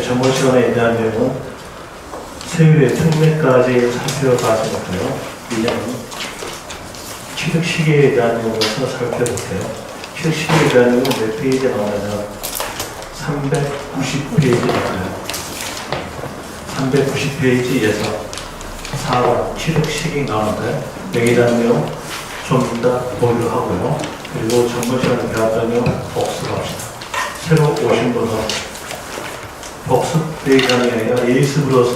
전번 시간에 대한 내용은 세율의 특례까지 살펴봤으니까요. 이제는 취득 시기에 대한 내용을 살펴볼게요. 취득 시기에 대한 내용은 몇 페이지에 나오냐면 390페이지에 나와요. 390페이지에서 4번 취득 시기 나오는데 여기에 대한 내용 좀 이따 보기로 하고요. 그리고 전번 시간에 배웠던 내용 복습합시다. 새로 오신 분은 복습되기 아니라 예습으로서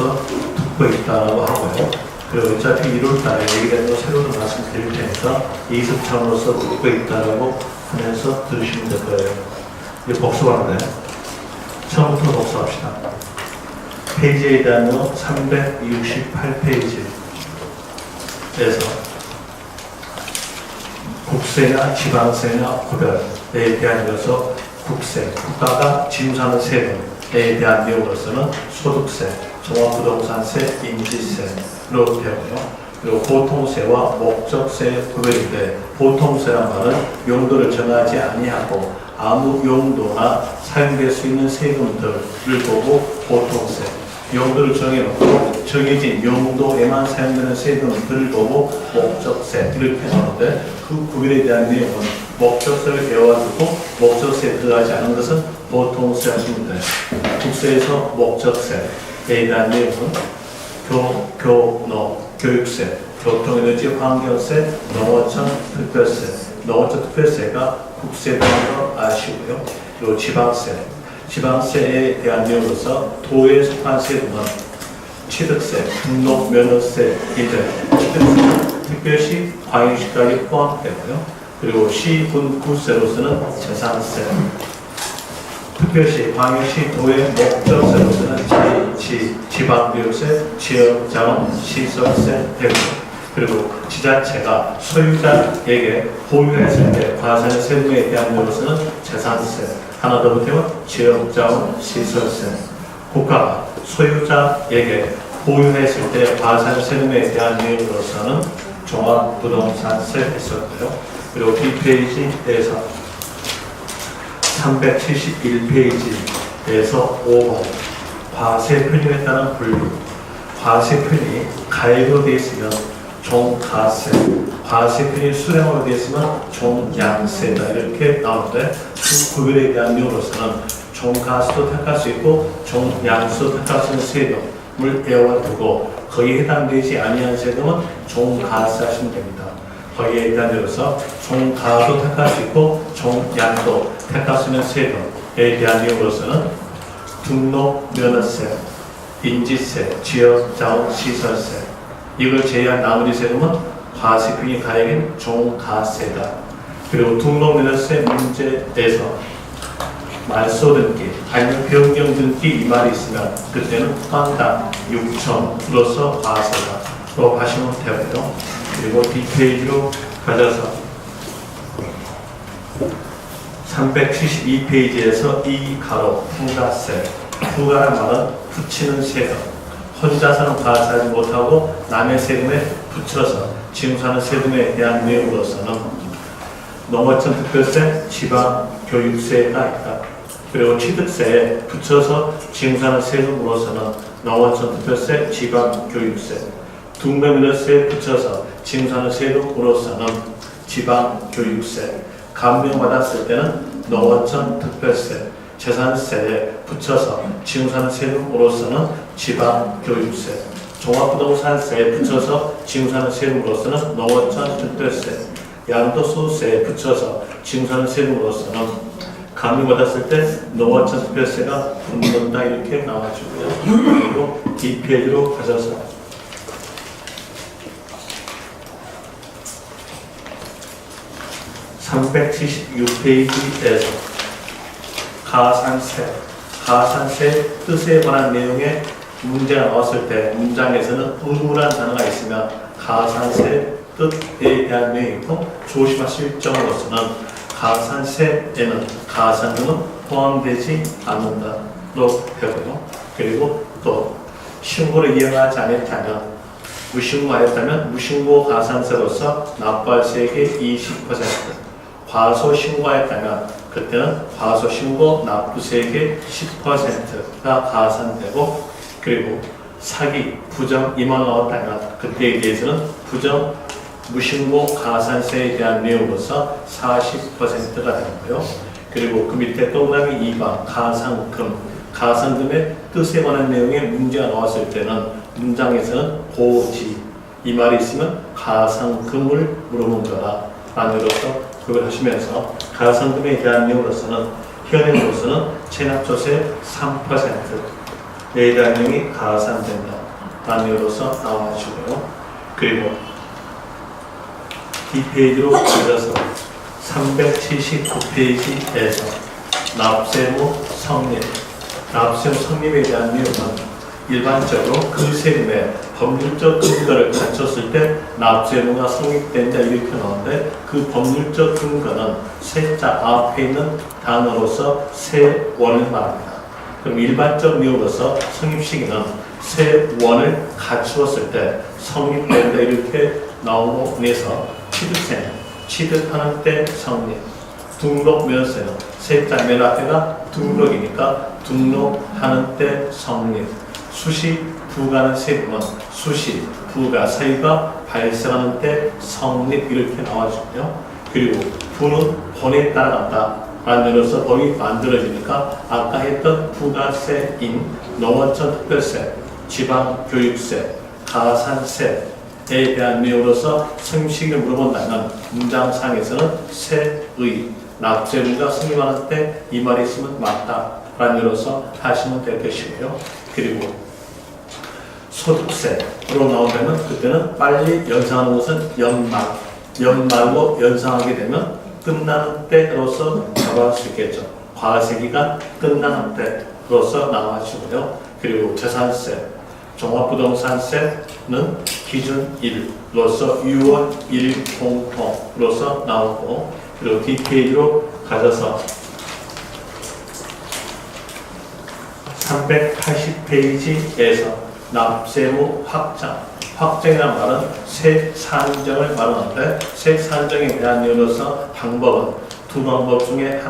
듣고 있다고 하고요. 그리고 어차피 1월달에 여기에 대해서 새로운 말씀드릴 테니까 예습 차원으로서 듣고 있다고 하면서 들으시면 될 거예요. 이제 복습하는데 처음부터 복습합시다. 페이지에 대한 건 368페이지에서 국세나 지방세나 구별에 대한 것서 국세, 국가가 징수하는 세금에 대한 내용으로서는 소득세, 종합부동산세, 인지세로 배우고요. 그리고 보통세와 목적세 구별인데 보통세란 말은 용도를 정하지 아니하고 아무 용도나 사용될 수 있는 세금들을 보고 보통세, 용도를 정해놓고 정해진 용도에만 사용되는 세금들을 보고 목적세 이렇게 나오는데 그 구별에 대한 내용은 목적세를 배워가지고 목적세에 들어가지 않은 것은 보통세 하시면 돼요. 국세에서 목적세에 대한 내용은 교육세, 교통에너지 환경세, 농어촌 특별세, 농어촌 특별세가 국세에 대한 거 아시고요. 그리고 지방세에 대한 내용으로서 도에 속한 세금은 취득세, 등록 면허세인데 취득세는 특별시 광역시까지 포함되고요. 그리고 시, 군, 구세로서는 재산세, 특별시, 광역시, 도의 목적세로서는 지방교육세, 지역자원, 시설세 되고 그리고 지자체가 소유자에게 보유했을 때 과세는 세금에 대한 내용으로서는 재산세, 하나 더 보태면 지역자원, 시설세, 국가가 소유자에게 보유했을 때 과세는 세금에 대한 내용으로서는 종합부동산세 있었고요. 그리고 뒷페이지에서 371페이지에서 5번 과세 편입에 따른 분류, 과세 편입이 가액으로 되어 있으면 종가세, 과세 편입 수량으로 되어 있으면 종양세다 이렇게 나오는데 그 구별에 대한 내용으로서는 종가세도 택할 수 있고 종양세도 택할 수 있는 세금을 외워두고 거기에 해당되지 아니한 세금은 종가세 하시면 됩니다. 거기에 대한 내용으로서 종가도 택할 수 있고 종양도 택할 수 있는 세금에 대한 내용으로서는 등록 면허세, 인지세, 지역자원 시설세 이걸 제외한 나머지 세금은 과세편의 가액인 종가세다. 그리고 등록 면허세 문제에서 말소 등기 아니면 변경 등기 이 말이 있으면 그때는 건당 6천으로서 과세다로 하시면 되고요. 그리고 뒷페이지로 가져서 372페이지에서 이 가로 부가세, 부가란 말은 붙이는 세금, 혼자서는 과세하지 못하고 남의 세금에 붙여서 징수하는 세금에 대한 내용으로서는 농어촌 특별세, 지방교육세가 있다. 그리고 취득세에 붙여서 징수하는 세금으로서는 농어촌 특별세, 지방교육세, 등록면허세에 붙여서 징수하는 세금으로서는 지방교육세, 감명받았을 때는 농어촌 특별세, 재산세에 붙여서 징수하는 세금으로서는 지방교육세, 종합부동산세에 붙여서 징수하는 세금으로서는 농어촌 특별세, 양도소득세에 붙여서 징수하는 세금으로서는 감명받았을 때 농어촌 특별세가 붙는다 이렇게 나와주고요. 그리고 이 페이지로 가셔서 376페이지에서 가산세 뜻에 관한 내용의 문제가 나왔을 때 문장에서는 의무란 단어가 있으면 가산세 뜻에 대한 내용이 있고 조심하실 점으로서는 가산세에는 가산금은 포함되지 않는다로 되고요. 그리고 또 신고를 이행하지 않았다면 무신고하였다면 무신고 가산세로서 납부할 세액의 20%, 과소 신고했다면 그때는 과소 신고 납부세액의 10%가 가산되고, 그리고 사기, 부정 임원 나왔다면 그때에 대해서는 부정 무신고 가산세에 대한 내용으로서 40%가 되고요. 그리고 그 밑에 동그라미 2번 가산금, 가산금의 뜻에 관한 내용의 문제가 나왔을 때는 문장에서는 고지, 이 말이 있으면 가산금을 물어본 거다 라는으로서 그걸 하시면서 가산금에 대한 내용으로서는 현행으로서는 체납조세 3%에 대한 내용이 가산된다 라는 내용으로서 나와주고요. 그리고 뒷페이지로 가져서 379페이지에서 납세무 성립, 납세무 성립에 대한 내용은 일반적으로 그 세금의 법률적 근거를 갖췄을 때 납세무가 성립된다 이렇게 나오는데, 그 법률적 근거는 세자 앞에 있는 단어로서 세원을 말합니다. 그럼 일반적 내용으로서 성립시기는 세원을 갖추었을 때 성립된다 이렇게 나오고 내서 취득세는 취득하는 때 성립, 등록면세는 세자 맨 앞에가 등록이니까 등록하는 때 성립, 수시 부과하는 세금은 수시 부과 사유가 발생하는 때 성립 이렇게 나와주고요. 그리고 부는 본에 따라간다 라는 데로서 법이 만들어지니까 아까 했던 부가세인 농어촌 특별세, 지방교육세, 가산세에 대한 내용으로서 성립시기를 물어본다면 문장상에서는 세의 납세무가 성립하는 때 이 말이 있으면 맞다 라는 데로서 하시면 될 것이고요. 그리고 소득세로 나오면 그때는 빨리 연상하는 것은 연말로 연상하게 되면 끝나는 때로서 잡아갈 수 있겠죠. 과세기간 끝나는 때로서 나와주고요. 그리고 재산세, 종합부동산세는 기준 1로서 6월 1일 공통으로서 나오고, 그리고 뒷페이지로 가져서 380페이지에서 납세무 확정이라는 말은 세 산정을 말하는데, 세 산정에 대한 내용으로서 방법은 두 방법 중에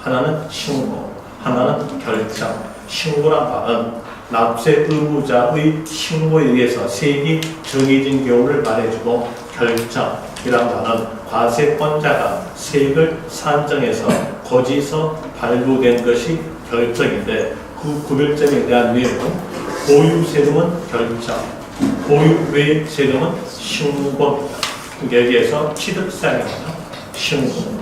하나는 신고, 하나는 결정. 신고란 말은 납세 의무자의 신고에 의해서 세액이 정해진 경우를 말해주고, 결정이란 말은 과세권자가 세액을 산정해서 거기서 발부된 것이 결정인데, 그 구별점에 대한 내용은 보유세금은 결정, 보유외 세금은 신고입니다. 여기에서 취득세는 신고,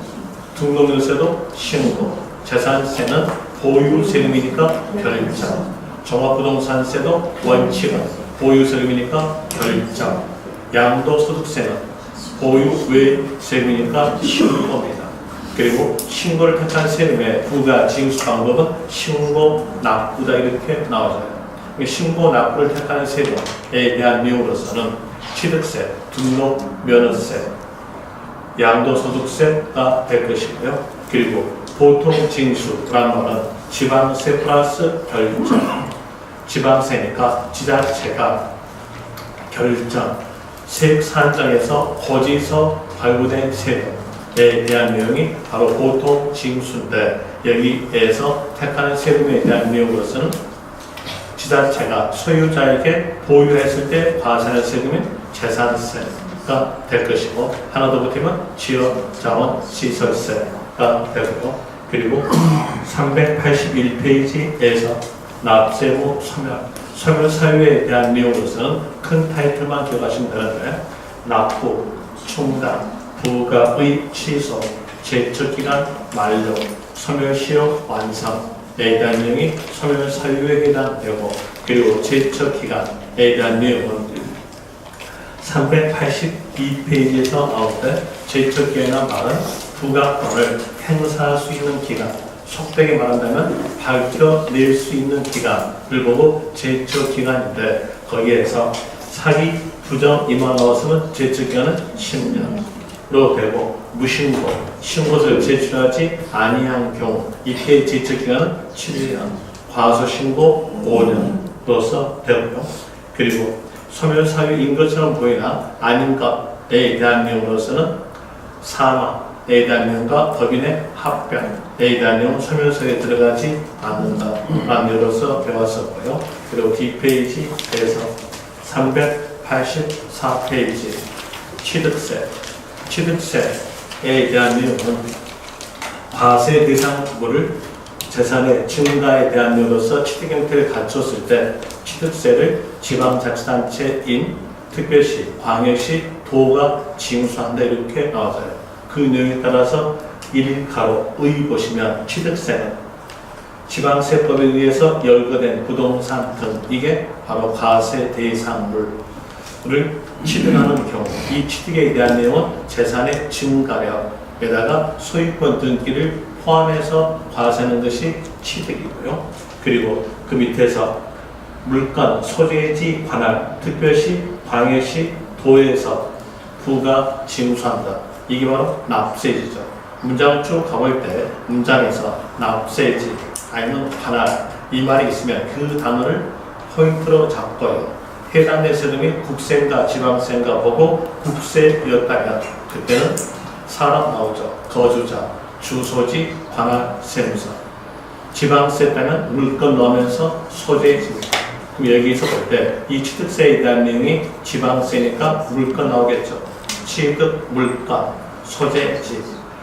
등록면세도 신고, 재산세는 보유세금이니까 결정, 종합부동산세도 원칙은 보유세금이니까 결정, 양도소득세는 보유외 세금이니까 신고입니다. 그리고 신고를 택한 세금의 부과 징수 방법은 신고 납부다 이렇게 나와져요. 신고 납부를 택하는 세금에 대한 내용으로서는 취득세, 등록 면허세, 양도소득세가 될 것이고요. 그리고 보통 징수라는 말은 지방세 플러스 결정, 지방세니까 지자체가 결정, 세액 산정에서 거기서 발부된 세금에 대한 내용이 바로 보통 징수인데, 여기에서 택하는 세금에 대한 내용으로서는 지자체가 소유자에게 보유했을 때 과세하는 세금인 재산세가 될 것이고, 하나 더 붙으면 지역자원 시설세가 되고요. 그리고 381페이지에서 납세무 소멸 사유에 대한 내용으로서는 큰 타이틀만 기억하시면 되는데, 납부, 충당, 부과의 취소, 제척기간 만료, 소멸시효 완성에 대한 내용이 소멸 사유에 해당되고, 그리고 제척기간에 대한 내용은 382페이지에서 나올 때 제척기간이라는 말은 부가권을 행사할 수 있는 기간, 속되게 말한다면 밝혀낼 수 있는 기간을 보고 제척기간인데, 거기에서 사기, 부정, 임원 나왔으면 제척기간은 10년으로 되고, 무신고, 신고서를 제출하지 아니한 경우 이때 제척기간은 7년, 과소신고 5년으로서 되고요. 그리고 소멸사유인 것처럼 보이나 아닌 것에 대한 내용으로서는 사망, A에 대한 내용과 법인의 합병, A에 대한 내용은 설명서에 들어가지 않는다 라는 예로서 배웠었고요. 그리고 뒷페이지에서 384페이지 취득세에 대한 내용은 과세 대상물을 재산의 증가에 대한 내용으로서 취득 형태를 갖췄을 때 취득세를 지방자치단체인 특별시, 광역시, 도가 징수한다 이렇게 나와져요. 그 내용에 따라서 1가로의 보시면 취득세는 지방세법에 의해서 열거된 부동산 등 이게 바로 과세 대상물을 취득하는 경우 이 취득에 대한 내용은 재산의 증가력에다가 소유권 등기를 포함해서 과세하는 것이 취득이고요. 그리고 그 밑에서 물건, 소재지 관할, 특별시, 광역시, 도에서 부가 징수한다. 이게 바로 납세지죠. 문장을 쭉 가볼 때 문장에서 납세지 아니면 관할 이 말이 있으면 그 단어를 포인트로 잡고요. 해당 세금이 국세인가 지방세인가 보고 국세였다면 그때는 사람 나오죠. 거주자, 주소지, 관할, 세무서. 지방세 때는 물건 넣으면서 소재지. 그럼 여기서 볼 때 이 취득세에 대한 내용이 지방세니까 물건 나오겠죠. 취득, 물건, 소재지.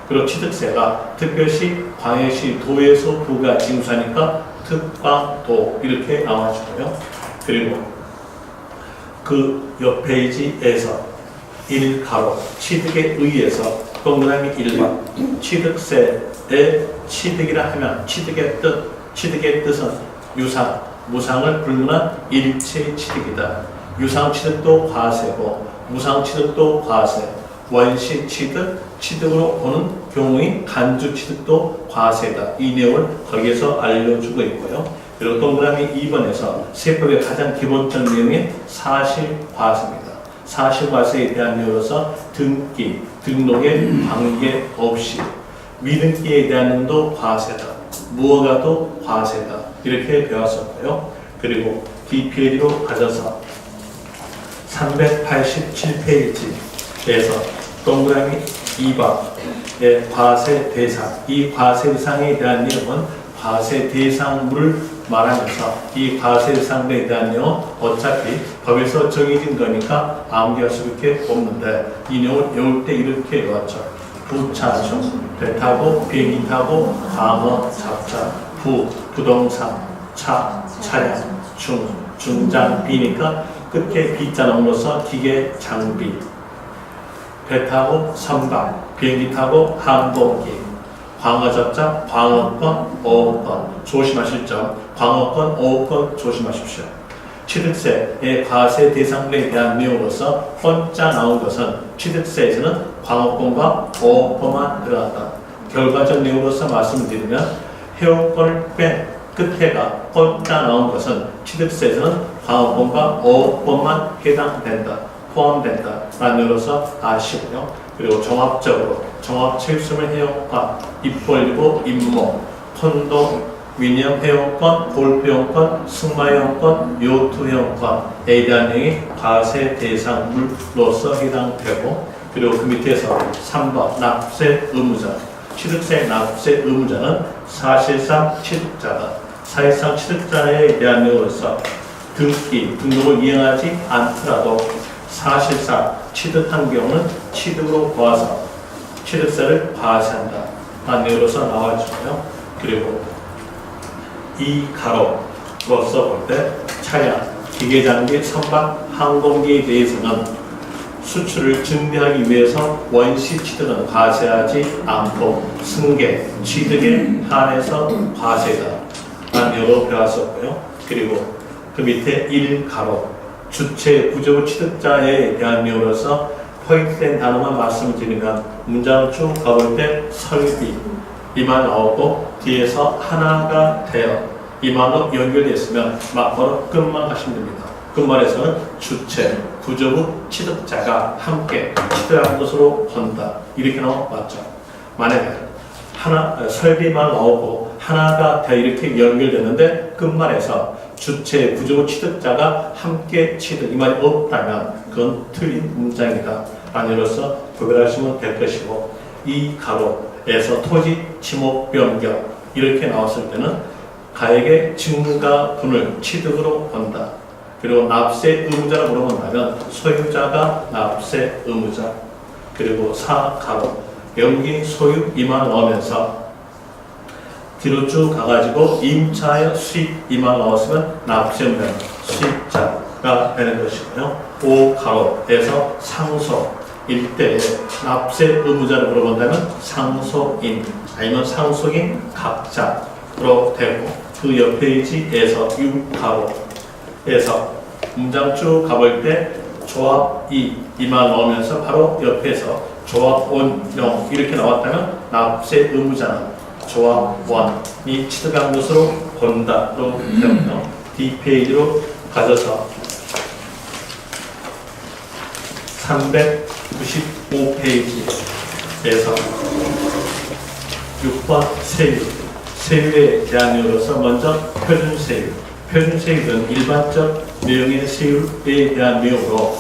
그리고 취득세가 특별시, 광역시, 도에서 부가 징수하니까 특광, 도 이렇게 나와주고요. 그리고 그 옆 페이지에서 1가로 취득에 의해서 동그라미 1번 취득세의 취득이라 하면 취득의 뜻은 유상, 무상을 불문한 일체 취득이다. 유상 취득도 과세고 무상 취득도 과세, 원시 취득, 취득으로 보는 경우인 간주 취득도 과세다. 이 내용을 거기에서 알려주고 있고요. 그리고 동그라미 2번에서 세법의 가장 기본적 내용이 사실과세입니다. 사실과세에 대한 내용으로서 등기, 등록에 관계 없이 미등기에 대한 내용도 과세다. 무허가도 과세다. 이렇게 배웠었고요. 그리고 뒷페이지로 가져서 387페이지에서 동그라미 2번의 과세 대상, 이 과세 대상에 대한 내용은 과세 대상물을 말하면서 이 과세 대상에 대한 내용은 어차피 법에서 정해진 거니까 암기할 수밖에 없는데 이 내용을 외울 때 이렇게 외웠죠. 부차중, 배 타고 비행기 타고 광어, 잡자, 부동산, 차량, 중장, 비니까 끝에 비자 넣음으로써 기계, 장비, 배 타고 선박, 비행기 타고 항공기, 광어잡자, 광어권, 어업권 조심하실 점, 광어권, 어업권 조심하십시오. 취득세의 과세 대상물에 대한 내용으로서 혼자 나온 것은 취득세에서는 광어권과 어업권만 들어갔다. 결과적 내용으로서 말씀을 드리면 해운권을 뺀 끝에가 혼자 나온 것은 취득세에서는 광어권과 어업권만 해당된다. 포함된다. 라는 내용으로서 아시고요. 그리고 종합적으로 종합칠수물 해용권, 입 벌리고 임목, 콘도, 위념 해용권, 골프 해용권, 승마 해용권, 요트 해용권에 대한 내용이 과세 대상물로서 해당되고 그리고 그 밑에서 3번 납세 의무자, 취득세 납세 의무자는 사실상 취득자다. 사실상 취득자에 대한 내용으로서 등기, 등록을 이행하지 않더라도 사실상 취득한 경우는 취득으로 보아서 취득세를 과세한다. 라는 내용으로서 나와주고요. 그리고 이 가로로서 볼 때 차량, 기계장비, 선박, 항공기에 대해서는 수출을 증대하기 위해서 원시 취득은 과세하지 않고 승계, 취득에 한해서 과세다. 라는 내용으로 배웠었고요. 그리고 그 밑에 1가로 주체, 부조부 취득자에 대한 내용으로서 포인트된 단어만 말씀을 드리면 문장을 쭉 가볼 때 설비 이 말 나오고 뒤에서 하나가 되어 이 말로 연결됐으면 바로 끝만 가시면 됩니다. 끝말에서는 주체, 부조부 취득자가 함께 취득한 것으로 본다. 이렇게 나왔죠. 만약에 설비만 나오고 하나가 되어 이렇게 연결되는데 끝말에서 주체, 부조부 취득자가 함께 취득 이 말이 없다면 그건 틀린 문장이다. 라는 예로서 구별하시면 될 것이고 이 가로에서 토지 지목 변경 이렇게 나왔을 때는 가액의 증가분을 취득으로 본다. 그리고 납세 의무자라고 물어본다면 소유자가 납세 의무자. 그리고 4 가로 연기 소유 이만 넣으면서 뒤로 쭉 가가지고 임차의 수익 이만 넣었으면 납세 의무자는 수익자가 되는 것이고요. 5 가로에서 상속일 때에 납세 의무자를 물어본다면 상속인 아니면 상속인 각자로 되고 그 옆 페이지에서 6 가로에서 문장 쭉 가볼 때 조합 2만 넣으면서 바로 옆에서 조합 원용 이렇게 나왔다면 납세 의무자는 조합 1이 취득한 것으로 본다로 되고요. D페이지로 가져서 395페이지에서 6번 세율에 대한 내용으로서 먼저 표준세율. 표준세율은 일반적 명의 세율에 대한 내용으로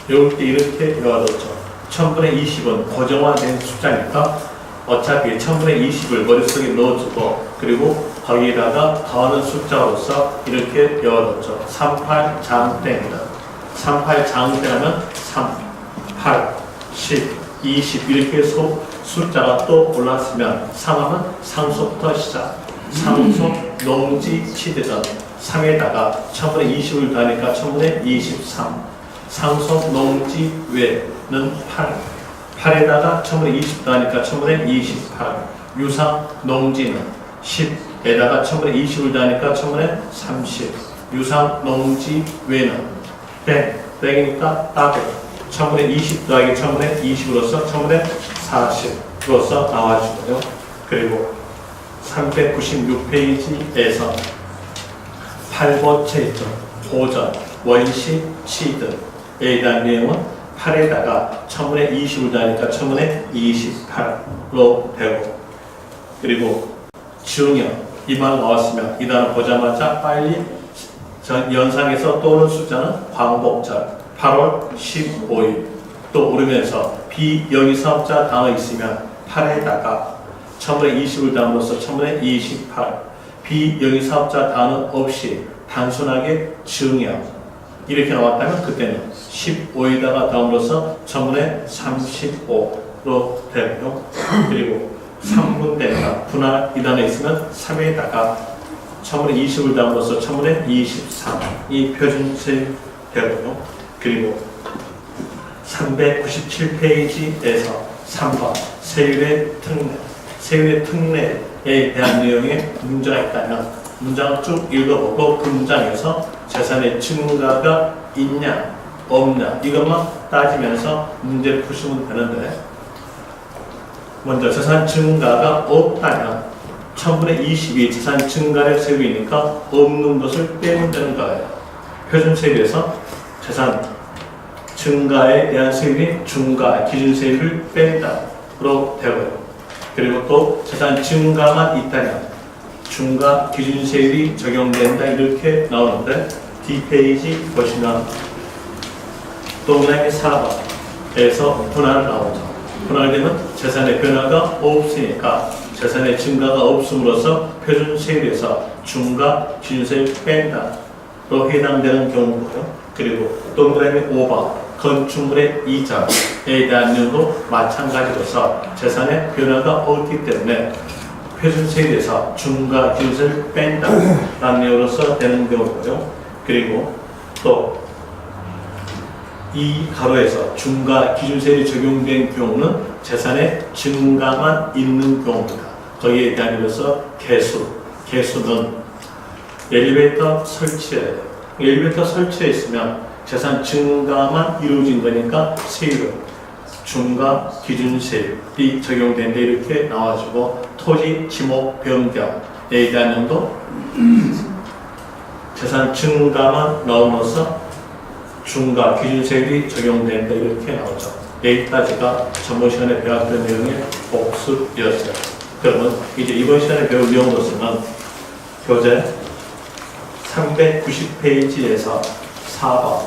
외울 때 이렇게 외워뒀죠. 1000분의 20은 고정화된 숫자니까 어차피 1000분의 20을 머릿속에 넣어주고 그리고 거기에다가 더하는 숫자로서 이렇게 외워뒀죠. 38장대입니다. 38장대라면 3, 8, 10, 20 이렇게 해서 숫자가 또 올랐으면 3하면 상속부터 시작. 상속 농지 치대전 3에다가 1000분의 20을 더하니까 1000분의 23. 상속 농지 외는 8. 8에다가 1000분의 20 더하니까 1000분의 28. 유상 농지는 10에다가 1000분의 20을 더하니까 1000분의 30. 유상 농지 외는 땡이니까 따로 1000분의 20 더하기 1000분의 20으로서 1000분의 40으로서 나와주고요. 그리고 396페이지에서 8호체 있죠. 보전, 원시, 취득에 대한 내용은 8에다가 1000분의 20을 더하니까 1000분의 28로 되고 그리고 증여 이만 나왔으면 이 단어 보자마자 빨리 연상해서 또 오는 숫자는 광복절 8월 15일 또 오르면서 비영위사업자 단어 있으면 8에다가 1000분의 20을 더함으로써 1000분의 28 비영위사업자 단어 없이 단순하게 증여 이렇게 나왔다면 그때는 15에다가 더함으로써 1000분의 35로 되고요. 그리고 3분대가 분할 이 단어 있으면 3에다가 1000분의 20을 더함으로써 1000분의 23이 표준세율 되고요. 그리고 397페이지에서 3번 세율의 특례 세율의 특례에 대한 내용의 문제가 있다면 문장을 쭉 읽어보고 그 문장에서 재산의 증가가 있냐 없냐 이것만 따지면서 문제를 푸시면 되는데 먼저 재산 증가가 없다면 1000분의 20이 재산 증가를 세율이니까 없는 것을 빼면 되는 거예요. 표준세율에서 재산 증가에 대한 세율이 중가 기준세율을 뺀다로 되고요. 그리고 또 재산 증가만 있다면 중가 기준세율이 적용된다 이렇게 나오는데 D페이지 보시면 동그라미 4번에서 분할 나오죠. 분할되면 재산의 변화가 없으니까 재산의 증가가 없음으로써 표준세율에서 중가 기준세율 뺀다로 해당되는 경우고요. 그리고 동그라미 5번 건축물의 이자에 대한 내용도 마찬가지로서 재산의 변화가 없기 때문에 표준세율에서 중과 기준세율을 뺀다라는 내용으로서 되는 경우고요. 그리고 또 이 가로에서 중과 기준세율이 적용된 경우는 재산의 증가만 있는 경우입니다. 거기에 대한 내용으로서 개수는 엘리베이터 설치해야 돼요. 엘리베이터 설치했으면 재산 증가만 이루어진 거니까 세율은 중과 기준세율이 적용된다 이렇게 나와주고 토지 지목 변경에 대한 내용도 재산 증가만 넣음으로써 중과 기준세율이 적용된다 이렇게 나오죠. 여기까지가 전번 시간에 배웠던 내용의 복습이었어요. 그러면 이제 이번 시간에 배울 내용으로서는 교재 390페이지에서 4번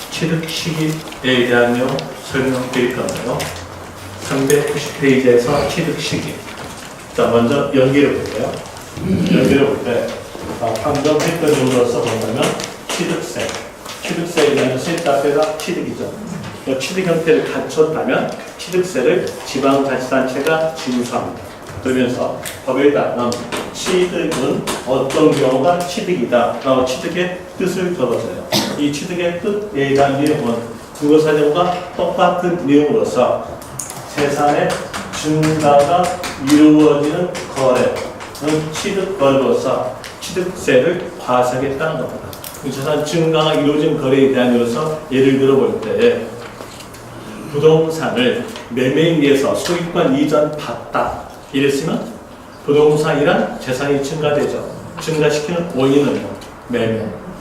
취득 시기에 대한 내용 설명드릴 건데요. 390페이지에서 취득시기. 자, 먼저 연기를 볼게요. 연기를 볼 때, 방금 했던 용어로서 본다면, 취득세. 취득세에 대한 세입자세가 취득이죠. 취득 형태를 갖췄다면, 취득세를 지방자치단체가 징수합니다. 그러면서 법에 따르면, 취득은 어떤 경우가 취득이다. 라고 취득의 뜻을 적어줘요. 이 취득의 뜻에 대한 내용은 국어사전과 똑같은 내용으로서 재산의 증가가 이루어지는 거래는 취득거래로서 취득세를 과세하겠다는 겁니다. 재산 증가가 이루어진 거래에 대한 이유로서 예를 들어 볼 때 부동산을 매매에 의해서 소유권 이전 받다 이랬으면 부동산이란 재산이 증가되죠. 증가시키는 원인은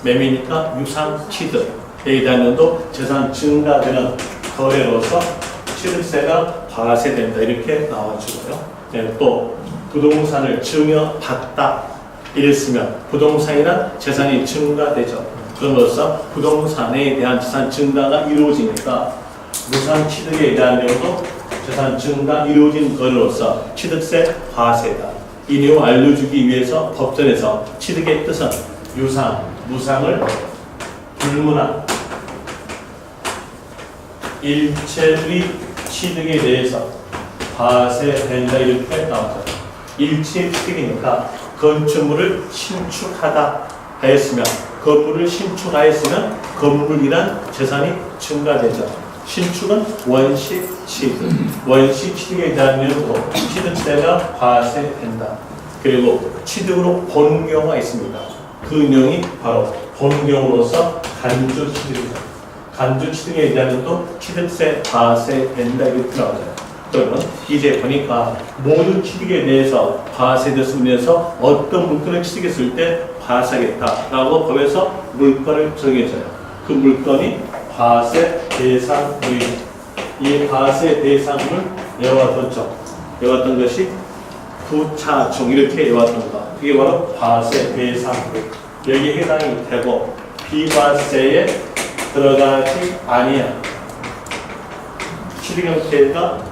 매매니까 유상 취득에 대한 면도 재산 증가되는 거래로서 취득세가 과세된다 이렇게 나와주고요. 네, 또 부동산을 증여받다 이랬으면 부동산이란 재산이 증가되죠. 그럼으로써 부동산에 대한 재산 증가가 이루어지니까 무상 취득에 대한 내용도 재산 증가 이루어진 거래로서 취득세 과세다. 이 내용을 알려주기 위해서 법전에서 취득의 뜻은 유상, 무상을 불문한 일체의 취득에 대해서 과세된다 이렇게 나왔죠. 일체 취득이니까 건축물을 신축하다 하였으면 건물을 신축하였으면 건물이란 재산이 증가되죠. 신축은 원시 취득, 원시 취득에 대한 내용도 취득세가 과세된다. 그리고 취득으로 본 경우가 있습니다. 그 내용이 바로 본 경우로서 간주 취득이다. 간주 취득에 대한 내용도 취득세 과세된다 이렇게 나오잖아요. 그러면 이제 보니까 모든 취득에 대해서 과세됐으면서 어떤 물건을 취득했을 때 과세하겠다라고 법에서 물건을 정해줘요. 그 물건이 과세 대상물입니다. 이 과세 대상물 외워뒀죠. 외웠던 것이 부차종 이렇게 외웠던 것. 이게 바로 과세 대상물. 여기에 해당이 되고 비과세에 들어가지 아니한 취득 형태가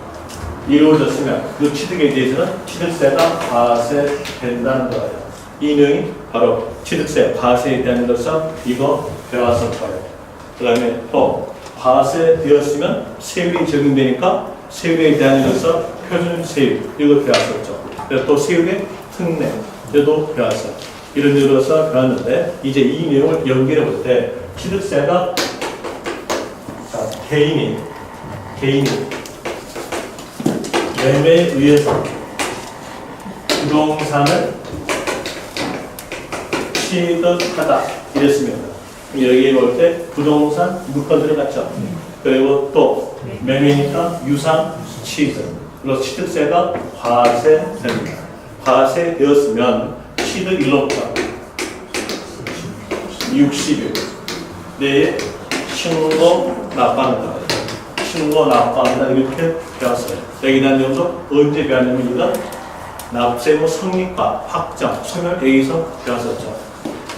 이루어졌으면 그 취득에 대해서는 취득세가 과세된다는 거예요. 이 내용이 바로 취득세 과세에 대한 것은 이거 배웠을 거예요. 그 다음에 또 과세되었으면 세율이 적용되니까 세율에 대한 것은 표준세율 이거 배웠었죠. 그리고 또 세율의 특례 이것도 배웠어요. 이런 식으로서 배웠는데 이제 이 내용을 연결해 볼 때 취득세가 개인이 매매에 의해서 부동산을 취득하다 이랬습니다. 여기에 볼 때 부동산 물건 들어갔죠. 그리고 또 매매니까 유상 취득으로 취득세가 과세됩니다. 과세되었으면 취득일로부터 60일 내에 신고 납부한다. 신고 납부한다 이렇게 배웠어요. 여기 대한 내용도 언제 배웠냐면 이건 납세무 성립과 확정, 소멸 여기서 배웠었죠.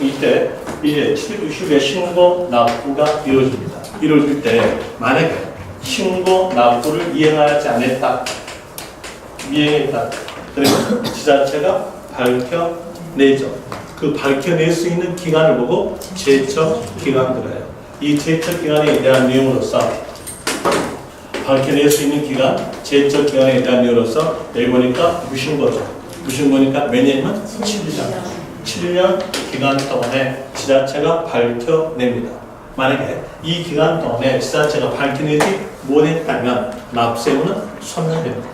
이때 이제 760에 신고 납부가 이루어집니다. 이루어질 때 만약에 신고 납부를 이행하지 않았다, 미행했다, 그러면 지자체가 밝혀내죠. 그 밝혀낼 수 있는 기간을 보고 제척 기간 들어요. 이 제척 기간에 대한 내용으로서 밝혀낼 수 있는 기간, 제척 기간에 대한 내용으로서 여기 보니까 무신고죠. 무신고니까 몇 년이면 7년. 7년 기간 동안에 지자체가 밝혀냅니다. 만약에 이 기간 동안에 지자체가 밝혀내지 못했다면 납세무는 소멸됩니다.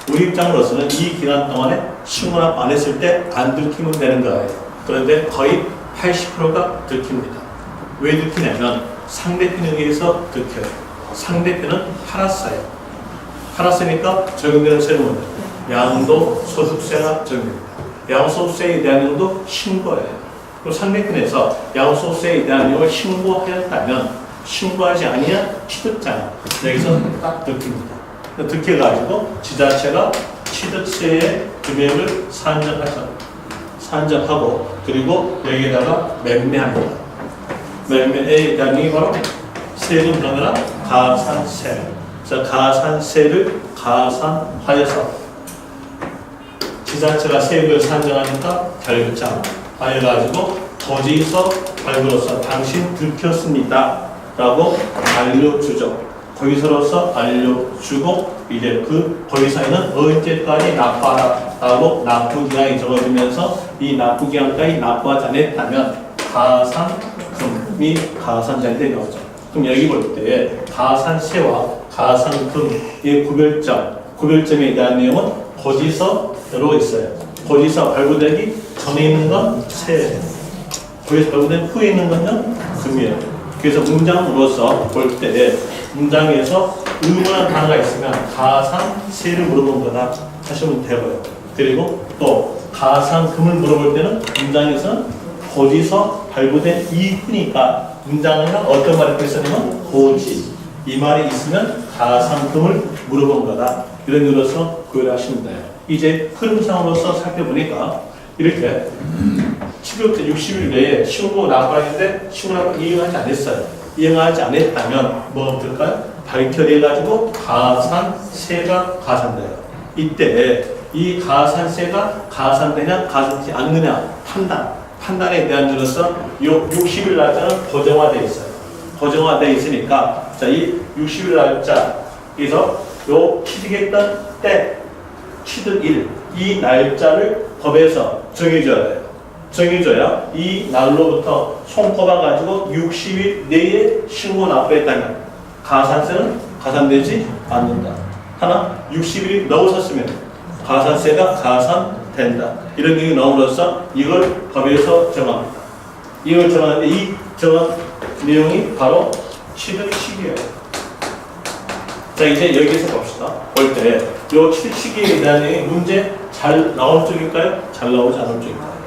우리 입장으로서는 이 기간 동안에 신고납부 안 했을 때 안 들키면 되는 거예요. 그런데 거의 80%가 들킵니다. 왜 들키냐면 상대편에 의해서 들켜요. 상대편은 팔았어요. 팔았으니까 적용되는 세금은 양도소득세가 적용됩니다. 양도소득세에 대한 내용도 신고예요. 그리고 상대편에서 양도소득세에 대한 내용을 신고하였다면 신고하지 아니한 취득자는 여기서 딱 들킵니다. 들켜가지고 지자체가 취득세의 금액을 산정하고 그리고 여기에다가 매매합니다. 매매에 대한 게 바로 세금 정해라 가산세. 자, 가산세를 가산하여서 지자체가 세금을 산정하니까 결정 하여가지고 거기서 발부로서 당신 들켰습니다 라고 알려주죠. 거기서로서 알려주고 이제 그 거기서에는 언제까지 납부하라고 납부기한이 적어지면서 이 납부기한까지 납부하지 않았다면 가산금이 가산자인데 나오죠. 그럼 여기 볼 때 가산세와 가산금의 구별점에 대한 내용은 거기서로 있어요. 거기서 발부되기 전에 있는 건 세, 거기서 발부된 후에 있는 건요 금이에요. 그래서 문장으로서 볼 때 문장에서 의문한 단어가 있으면 가산세를 물어본 거다 하시면 되고요. 그리고 또 가산금을 물어볼 때는 문장에서는 거기서 발부된 이후니까 문장에는 어떤 말이 있었냐면 고지 이 말이 있으면 가산금을 물어본 거다. 이런 의미로서 구별하시면 돼요. 이제 흐름상으로서 살펴보니까 이렇게 7일부터 60일 내에 시공고 납부하는데 시공고 이행하지 않았어요. 이행하지 않았다면 뭐 될까요? 발표돼가지고 가산세가 가산돼요. 이때 이 가산세가 가산되냐 가산되지 않느냐 판단에 대한 점으로서 요 60일 날짜는 고정화되어 있어요. 고정화되어 있으니까 자, 이 60일 날짜에서 요 취득했던 때 취득일 이 날짜를 법에서 정해줘야 돼요. 정해줘야 이 날로부터 손꼽아가지고 60일 내에 신고 납부했다면 가산세는 가산되지 않는다. 하나 60일이 넘어섰으면 가산세가 가산된다. 이런 내용이 나옴으로써 이걸 법에서 정합니다. 이걸 정하는데 이 정한 내용이 바로 취득 시기예요. 자, 이제 여기서 봅시다. 볼 때 이 취득 시기에 대한 내용이 문제 잘 나올 쪽일까요? 잘 나오지 않을 쪽일까요?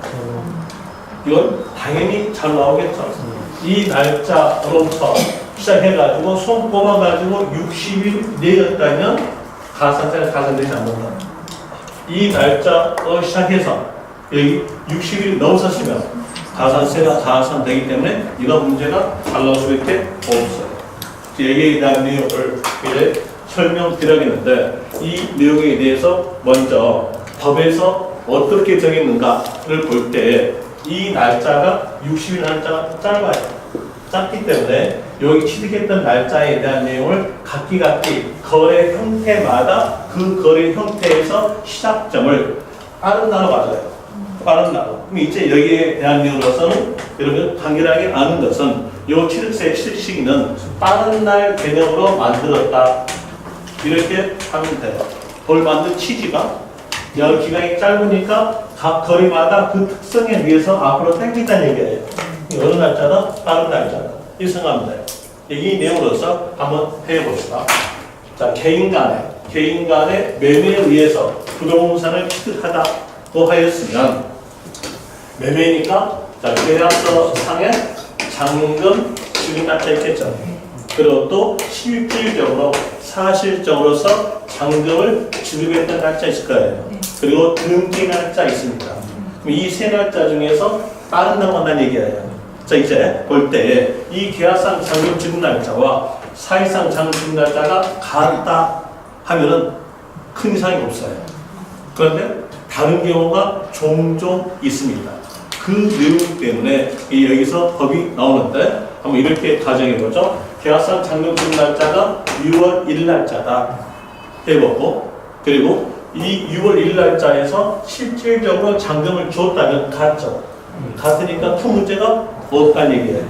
이건 당연히 잘 나오겠죠. 이 날짜로부터 시작해가지고 손 뽑아가지고 60일 내였다면 가산세가 가산되지 않는다. 이 날짜로 시작해서 여기 60일 넘어섰으면 가산세가 가산되기 때문에 이거 문제가 잘 나올 수밖에 없어요. 여기에 대한 내용을 이제 설명드려야겠는데 이 내용에 대해서 먼저 법에서 어떻게 정했는가를 볼 때 이 날짜가 60일 날짜가 짧아요. 짧기 때문에 여기 취득했던 날짜에 대한 내용을 각기 거래 형태마다 그 거래 형태에서 시작점을 빠른 날로 가져요. 빠른 날로. 그럼 이제 여기에 대한 내용으로서는 여러분 간결하게 아는 것은 이 취득세 취득 시기는 빠른 날 개념으로 만들었다. 이렇게 하면 돼요. 뭘 만든 취지가 열 기간이 짧으니까 각 거리마다 그 특성에 의해서 앞으로 당긴다는 얘기예요. 어느 날짜다? 빠른 날짜다. 이 생각하면 돼요. 이 내용으로서 한번 해봅시다. 자, 개인 간의 매매에 의해서 부동산을 취득하다고 하였으면 매매니까 자, 계약서 상에 잔금 지급 날짜 있겠죠. 그리고 또 실질적으로 사실적으로서 잔금을 지급했던 날짜 있을 거예요. 그리고 등기 날짜 있습니다. 그럼 이 세 날짜 중에서 빠른다고 한다는 얘기예요. 자, 이제 볼 때 이 계약상 잔금 지급 날짜와 사실상 잔금 지급 날짜가 같다 하면은 큰 이상이 없어요. 그런데 다른 경우가 종종 있습니다. 그 내용 때문에 여기서 법이 나오는데 한번 이렇게 가정해보죠. 계약상 잔금 지급 날짜가 6월 1일 날짜다 해보고 그리고 이 6월 1일 날짜에서 실질적으로 잔금을 줬다면 같죠. 같으니까 큰 문제가 없다는 얘기예요.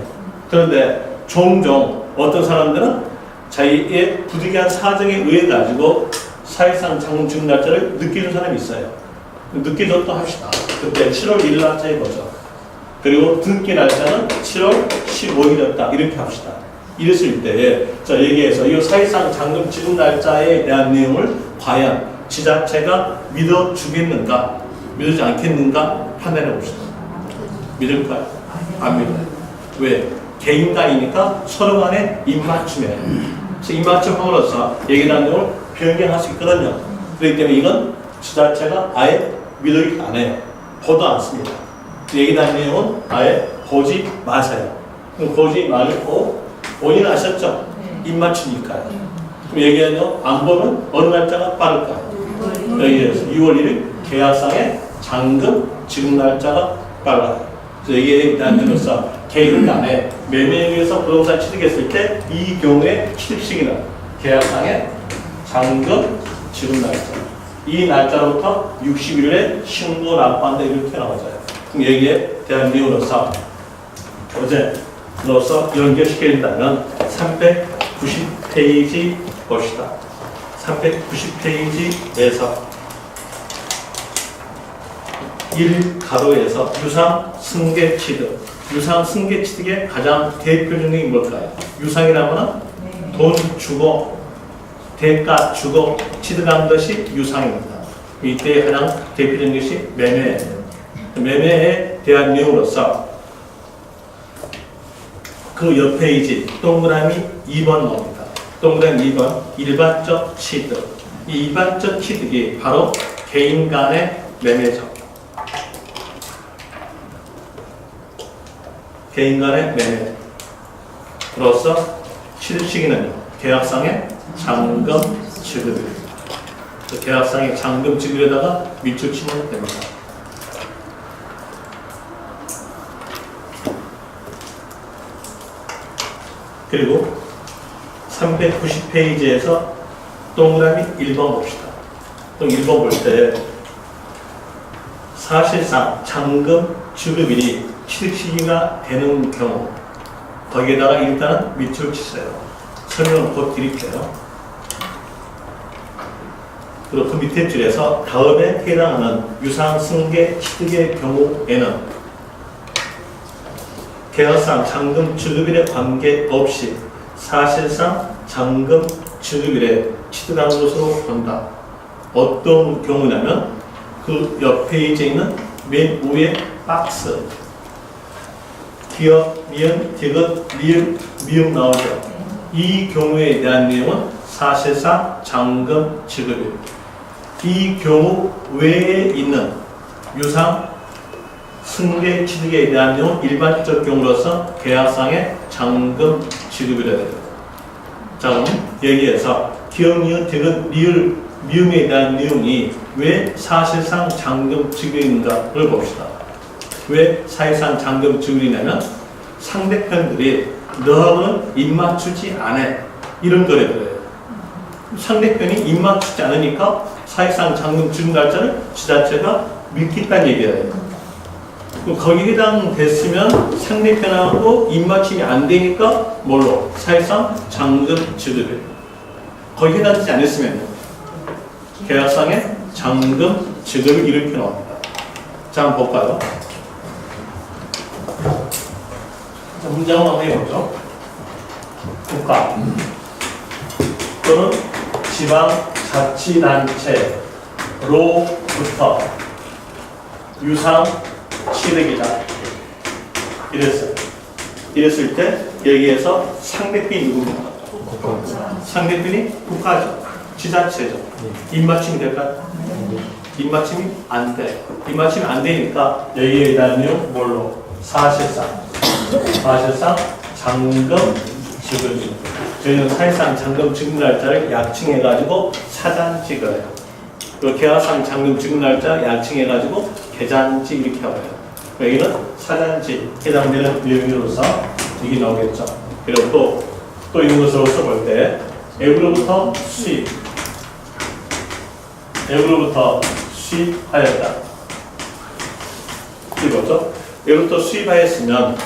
그런데 종종 어떤 사람들은 자기의 부득이한 사정에 의해 가지고 사실상 잔금 지급 날짜를 늦게 준 사람이 있어요. 늦게 줬다 합시다. 그때 7월 1일 날짜에 보죠. 그리고 등기 날짜는 7월 15일이었다. 이렇게 합시다. 이랬을 때, 자, 여기에서 이 사실상 잔금 지급 날짜에 대한 내용을 과연 지자체가 믿어주겠는가, 믿어주지 않겠는가 판단해 봅시다. 믿을까요? 안 믿어요. 왜? 개인 간이니까 서로 간에 입맞춤이에요. 그래서 입맞춤함으로써 얘기에 대한 내용을 변경할 수 있거든요. 그렇기 때문에 이건 지자체가 아예 믿어주지 않아요. 보도 않습니다. 얘기에 대한 내용은 아예 보지 마세요. 보지 말고 원인 아셨죠? 입맞춤이니까요. 그럼 얘기하죠. 안 보면 어느 날짜가 빠를까요? 여기에서 6월 1일 계약상의 잔금 지급 날짜가 빨라요. 그래서 여기에 대한 면에서 개인 간에 매매에 의해서 부동산 취득했을 때 이 경우에 취득시기는 계약상의 잔금 지급 날짜. 이 날짜로부터 60일에 신고 납부한다 이렇게 나와져요. 그럼 여기에 대한 내용으로서 어제로서 연결시켜준다면 390페이지 봅시다. 390페이지에서 1가로에서 유상 승계 취득. 유상 승계 취득의 가장 대표적인 뭘까요? 유상이라면 돈 주고 대가 주고 취득한 것이 유상입니다. 이때 가장 대표적인 것이 매매예요. 매매에 대한 내용으로서 그 옆 페이지 동그라미 2번 나옵니다. 동그라미 2번 일반적 취득. 이 일반적 취득이 바로 개인 간의 매매죠. 개인 간의 매매로서 취득 시기는 계약상의 잔금 지급입니다. 계약상의 잔금 지급에다가 밑줄 치면 됩니다. 그리고 390페이지에서 동그라미 1번 봅시다. 또 1번 볼 때 사실상 잔금 지급일이 취득 시기가 되는 경우 거기에다가 일단은 밑줄 치세요. 설명을 곧 드릴게요. 그리고 그 밑에 줄에서 다음에 해당하는 유상 승계 취득의 경우에는 계약상 잔금 지급일에 관계없이 사실상 잔금 지급일에 취득한 것으로 본다. 어떤 경우냐면 그 옆 페이지에 있는 맨 위에 박스 기업, 미음, 디귿, 리을, 미음 나오죠. 이 경우에 대한 내용은 사실상 잔금 지급입니다. 이 경우 외에 있는 유상 승계 취득에 대한 내용은 일반적 경우로서 계약상의 잔금 지급이라 됩니다. 자, 그럼 여기에서 기업, 미음, 디귿, 리을, 미음에 대한 내용이 왜 사실상 잔금 지급인가를 봅시다. 왜 사실상 잔금 지급이냐면 상대편들이 너하고는 입맞추지 않아 이런 거래들이에요. 상대편이 입맞추지 않으니까 사실상 잔금 지급 날짜를 지자체가 미뤘다는 얘기예요. 거기에 해당됐으면 상대편하고 입맞춤이 안 되니까 뭘로? 사실상 잔금 지급이에요. 거기에 해당되지 않았으면 계약상의 잔금 지급을 이렇게 나옵니다. 자, 한번 볼까요? 자, 문장을 한번 해보죠. 국가 또는 지방자치단체로부터 유상 취득이다. 이랬어요. 이랬을 때 여기에서 상대편이 누굽니까? 상대편이 국가죠. 지자체죠. 입맞춤이 될까요? 입맞춤이 안 돼. 입맞춤이 안 되니까 여기에 대한 내용 뭘로? 사실상 잔금 지급입니다. 저희는 사실상 잔금 지급 날짜를 약칭해가지고 사잔지 그래요. 그리고 계약상 잔금 지급 날짜 약칭해가지고 계잔지 이렇게 하고요. 여기는 사잔지 해당되는 내용으로서 이게 나오겠죠. 그리고 또 있는 것으로서 볼 때 앱으로부터 수입하였다. 이거죠. 앱으로부터 수입하였으면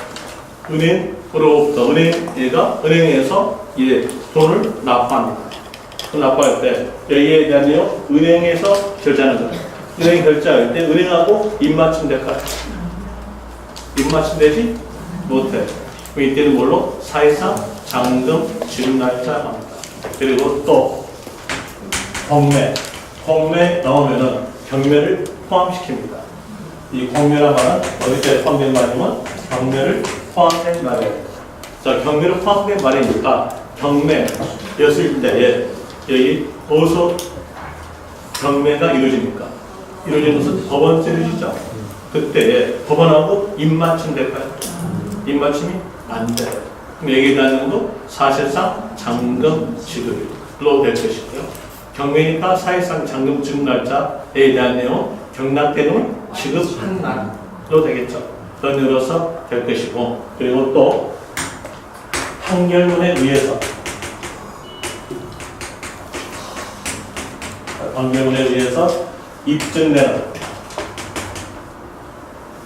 은행에서 돈을 납부합니다. 돈 납부할 때 여기에 대한 내용 은행에서 결제하는 거예요. 은행 결제할 때 은행하고 입맞춤 될까요? 입맞춤 되지 못해. 이때는 뭘로? 사실상 잔금 지급 날짜 합니다. 그리고 또 공매 나오면은 경매를 포함시킵니다. 이 공매란 말은 어디에 포함된 말이면 경매를 포함된 말이에요. 자, 경매를 포함된 말이니까 경매였을 때에 여기 어디서 경매가 이루어집니까? 이루어지는 것은 법원죄 이루어지죠. 그때 법원하고 입맞춤 될까요? 입맞춤이 안 돼요. 그럼 여기에 대한 것도 사실상 잔금 지급입니다. 될 것이고요. 경매니까 사실상 잔금 지급 날짜에 대한 내용, 경락대금을 지급한 날로 되겠죠. 그런 의미로서 될 것이고, 그리고 또 판결문에 의해서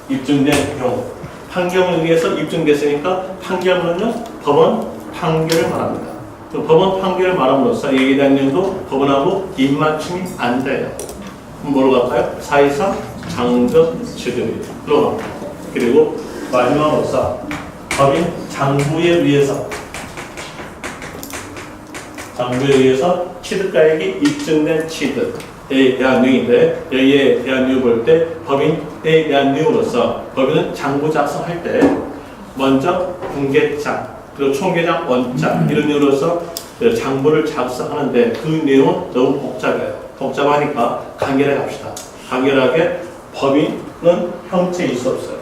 입증된 경우, 판결문에 의해서 입증됐으니까 판결문은요 법원 판결을 말합니다. 법원 판결을 말함으로써 여기에 대한 내용도 법원하고 입맞춤이 안 돼요. 뭐로 갈까요? 사실상 잔금 지급으로 갑니다. 그리고 마지막으로서 법인 장부에 의해서 취득가액이 입증된 취득에 대한 내용인데, 여기에 대한 내용을 볼 때 법인에 대한 내용으로서 법인은 장부 작성할 때 먼저 분계장, 그리고 총계장 원장 이런 내용으로서 장부를 작성하는데 그 내용은 너무 복잡해요. 복잡하니까 간결하게 합시다. 간결하게 법인은 형체일 수 없어요.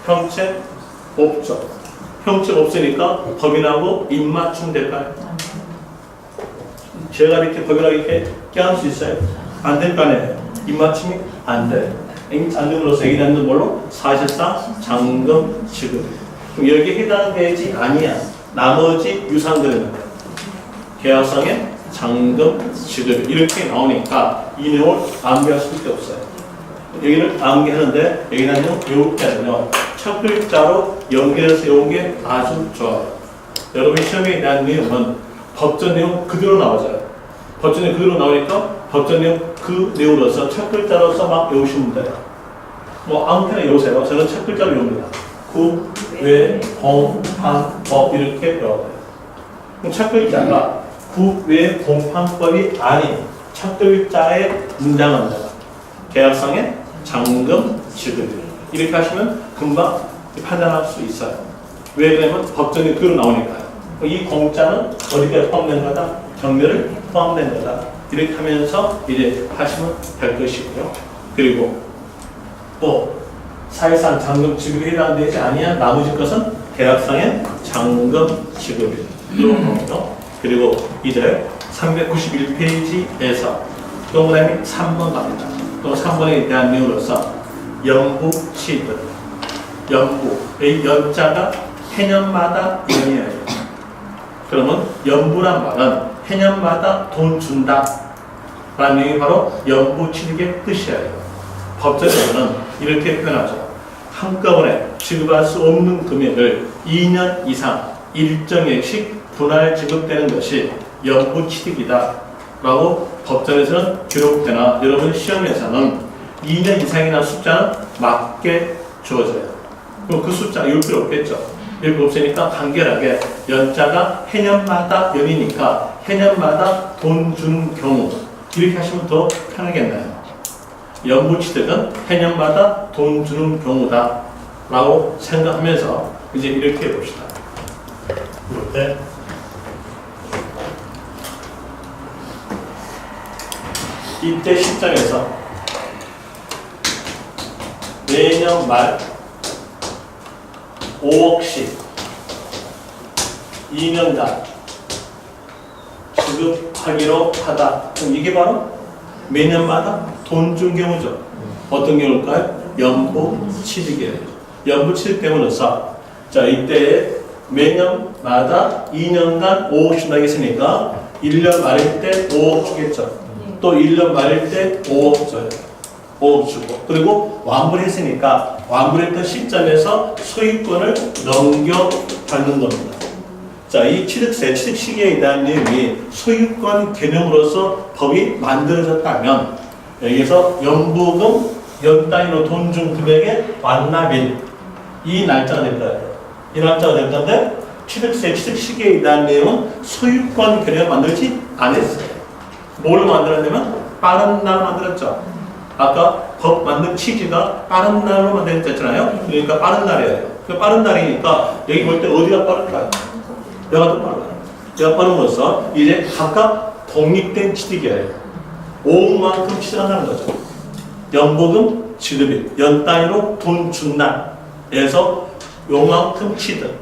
형체 없죠. 형체 없으니까 법인하고 입맞춤 될까요? 제가 이렇게 법인하고 이렇게 껴안을 수 있어요? 안 될 거 아니에요. 입맞춤이 안 돼. 잔금으로서 얘기하는 걸로 사실상 잔금 지급. 그럼 여기에 해당되지 아니야. 나머지 유상들은 계약상의 잔금 지급 이렇게 나오니까 이 내용을 암기할 수밖에 없어요. 여기를 암기하는데 여기는 외울 때는요 첫 글자로 연결해서 외운 게 아주 좋아요. 여러분 시험에 대한 내용은 법전 내용 그대로 나와져요. 법전 내용 그대로 나오니까 법전 내용 그 내용으로서 첫 글자로서 막 외우시면 돼요. 뭐 아무렇게나 외우세요. 저는 첫 글자로 외웁니다. 구, 외, 공, 판, 법 이렇게 외워요. 그럼 첫 글자가 구, 외, 공판법이 아닌 첫 글자의 문장은 계약상의 잔금 지급 이렇게 하시면 금방 판단할 수 있어요. 왜 그러냐면 법전이 그대로 나오니까요. 이 공짜는 어디에 포함된 거다? 경매를 포함된 거다. 이렇게 하면서 이제 하시면 될 것이고요. 그리고 또 사실상 잔금 지급이 해당되지 아니야 나머지 것은 계약상의 잔금 지급으로 하고요. 그리고 이제 391페이지에서 또 그다음에 3번 갑니다. 또 3번에 대한 내용으로서 연부 취득, 연부의 연자가 해년마다 연이에요. 그러면 연부란 말은 해년마다 돈 준다 라는 내용이 바로 연부 취득의 뜻이에요. 법전에서는 이렇게 표현하죠. 한꺼번에 지급할 수 없는 금액을 2년 이상 일정액씩 분할 지급되는 것이 연부 취득이다 라고 법전에서는 기록되나 여러분 시험에서는 2년 이상이나 숫자는 맞게 주어져요. 그럼 그 숫자 읽을 필요 없겠죠. 읽을 없으니까 간결하게 연자가 해년마다 연이니까 해년마다 돈 주는 경우 이렇게 하시면 더 편하겠나요? 연부 취득은 해년마다 돈 주는 경우다 라고 생각하면서 이제 이렇게 해봅시다. 이때 이때 시점에서 내년 말 5억씩 2년간 지급하기로 하다. 그럼 이게 바로 매년마다 돈 준 경우죠. 어떤 경우일까요? 연부 취득이에요. 연부 취득 때문에서 자 이때 매년마다 2년간 5억씩 나겠으니까 1년 말일 때 5억 주겠죠. 또 1년 말일 때 5억 줘요. 5억 주고 그리고 완부를 했으니까 완부했던 시점에서 소유권을 넘겨받는 겁니다. 자, 이 취득세, 취득 시기에 대한 내용이 소유권 개념으로서 법이 만들어졌다면 여기서 연부금, 연 단위로 돈 준 금액의 완납일 이 날짜가 될 거예요. 이 날짜가 될 건데 취득세, 취득 시기에 대한 내용은 소유권 개념을 만들지 않았어요. 뭘로 만들었냐면 빠른 날 만들었죠. 아까 법 만든 취지가 빠른 날로 만들었잖아요. 그러니까 빠른 날이에요. 그 빠른 날이니까 여기 볼 때 어디가 빠를까요? 여가 더 빨라요. 여가 빠름으로써 이제 각각 독립된 취득이에요. 5억만큼 취득한다는 거죠. 연보금 지급일, 연 단위로 돈 준 날에서 요만큼 취득.